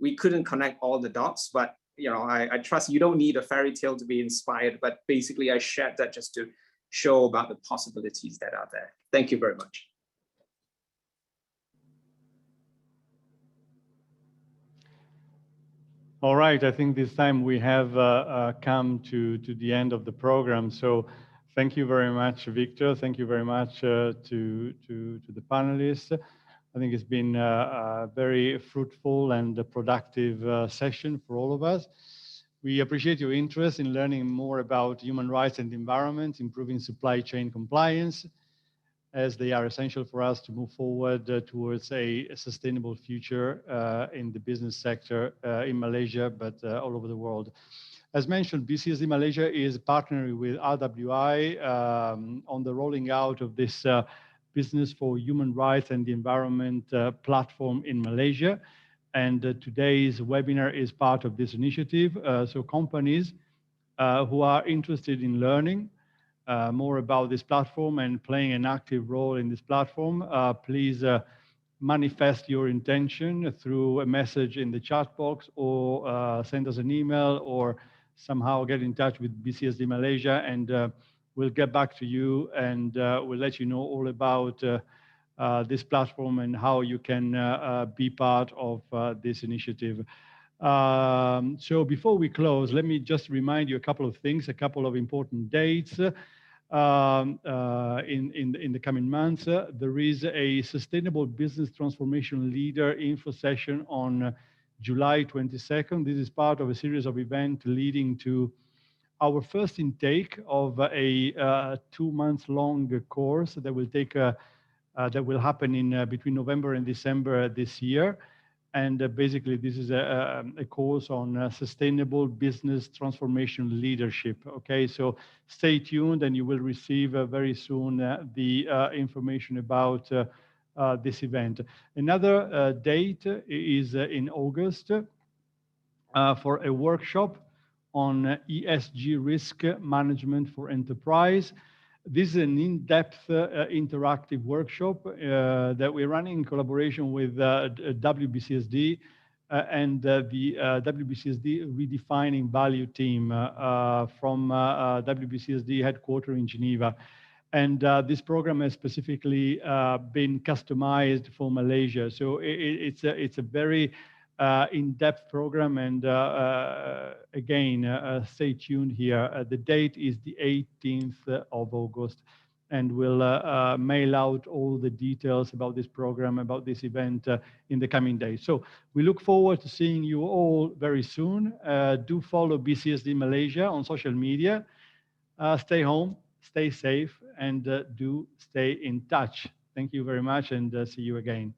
Speaker 4: we couldn't connect all the dots, but I trust you don't need a fairy tale to be inspired, but basically I shared that just to show about the possibilities that are there. Thank you very much.
Speaker 1: All right, I think this time we have come to the end of the program. So thank you very much, Victor. Thank you very much to the panelists. I think it's been a very fruitful and productive session for all of us. We appreciate your interest in learning more about human rights and the environment, improving supply chain compliance, as they are essential for us to move forward towards a sustainable future in the business sector in Malaysia, but all over the world. As mentioned, BCSD Malaysia is partnering with RWI on the rolling out of this Business for Human Rights and the Environment platform in Malaysia. And today's webinar is part of this initiative. So companies who are interested in learning more about this platform and playing an active role in this platform, please manifest your intention through a message in the chat box, or send us an email, or somehow get in touch with BCSD Malaysia, and we'll get back to you, and we'll let you know all about this platform and how you can be part of this initiative. So before we close, let me just remind you a couple of things, a couple of important dates in the coming months. There is a Sustainable Business Transformation Leader info session on July 22nd. This is part of a series of events leading to our first intake of a 2-month-long course that will take that will happen in between November and December this year. And basically, this is a course on sustainable business transformation leadership. Okay, so stay tuned, and you will receive very soon the information about this event. Another date is in August for a workshop on ESG risk management for enterprise. This is an in-depth interactive workshop that we're running in collaboration with WBCSD and the WBCSD Redefining Value team from WBCSD headquarters in Geneva. And this program has specifically been customized for Malaysia. So it's a very in-depth program, and again, stay tuned here. The date is the 18th of August, and we'll mail out all the details about this program, about this event in the coming days. So we look forward to seeing you all very soon. Do follow BCSD Malaysia on social media. Stay home, stay safe, and do stay in touch. Thank you very much, and see you again.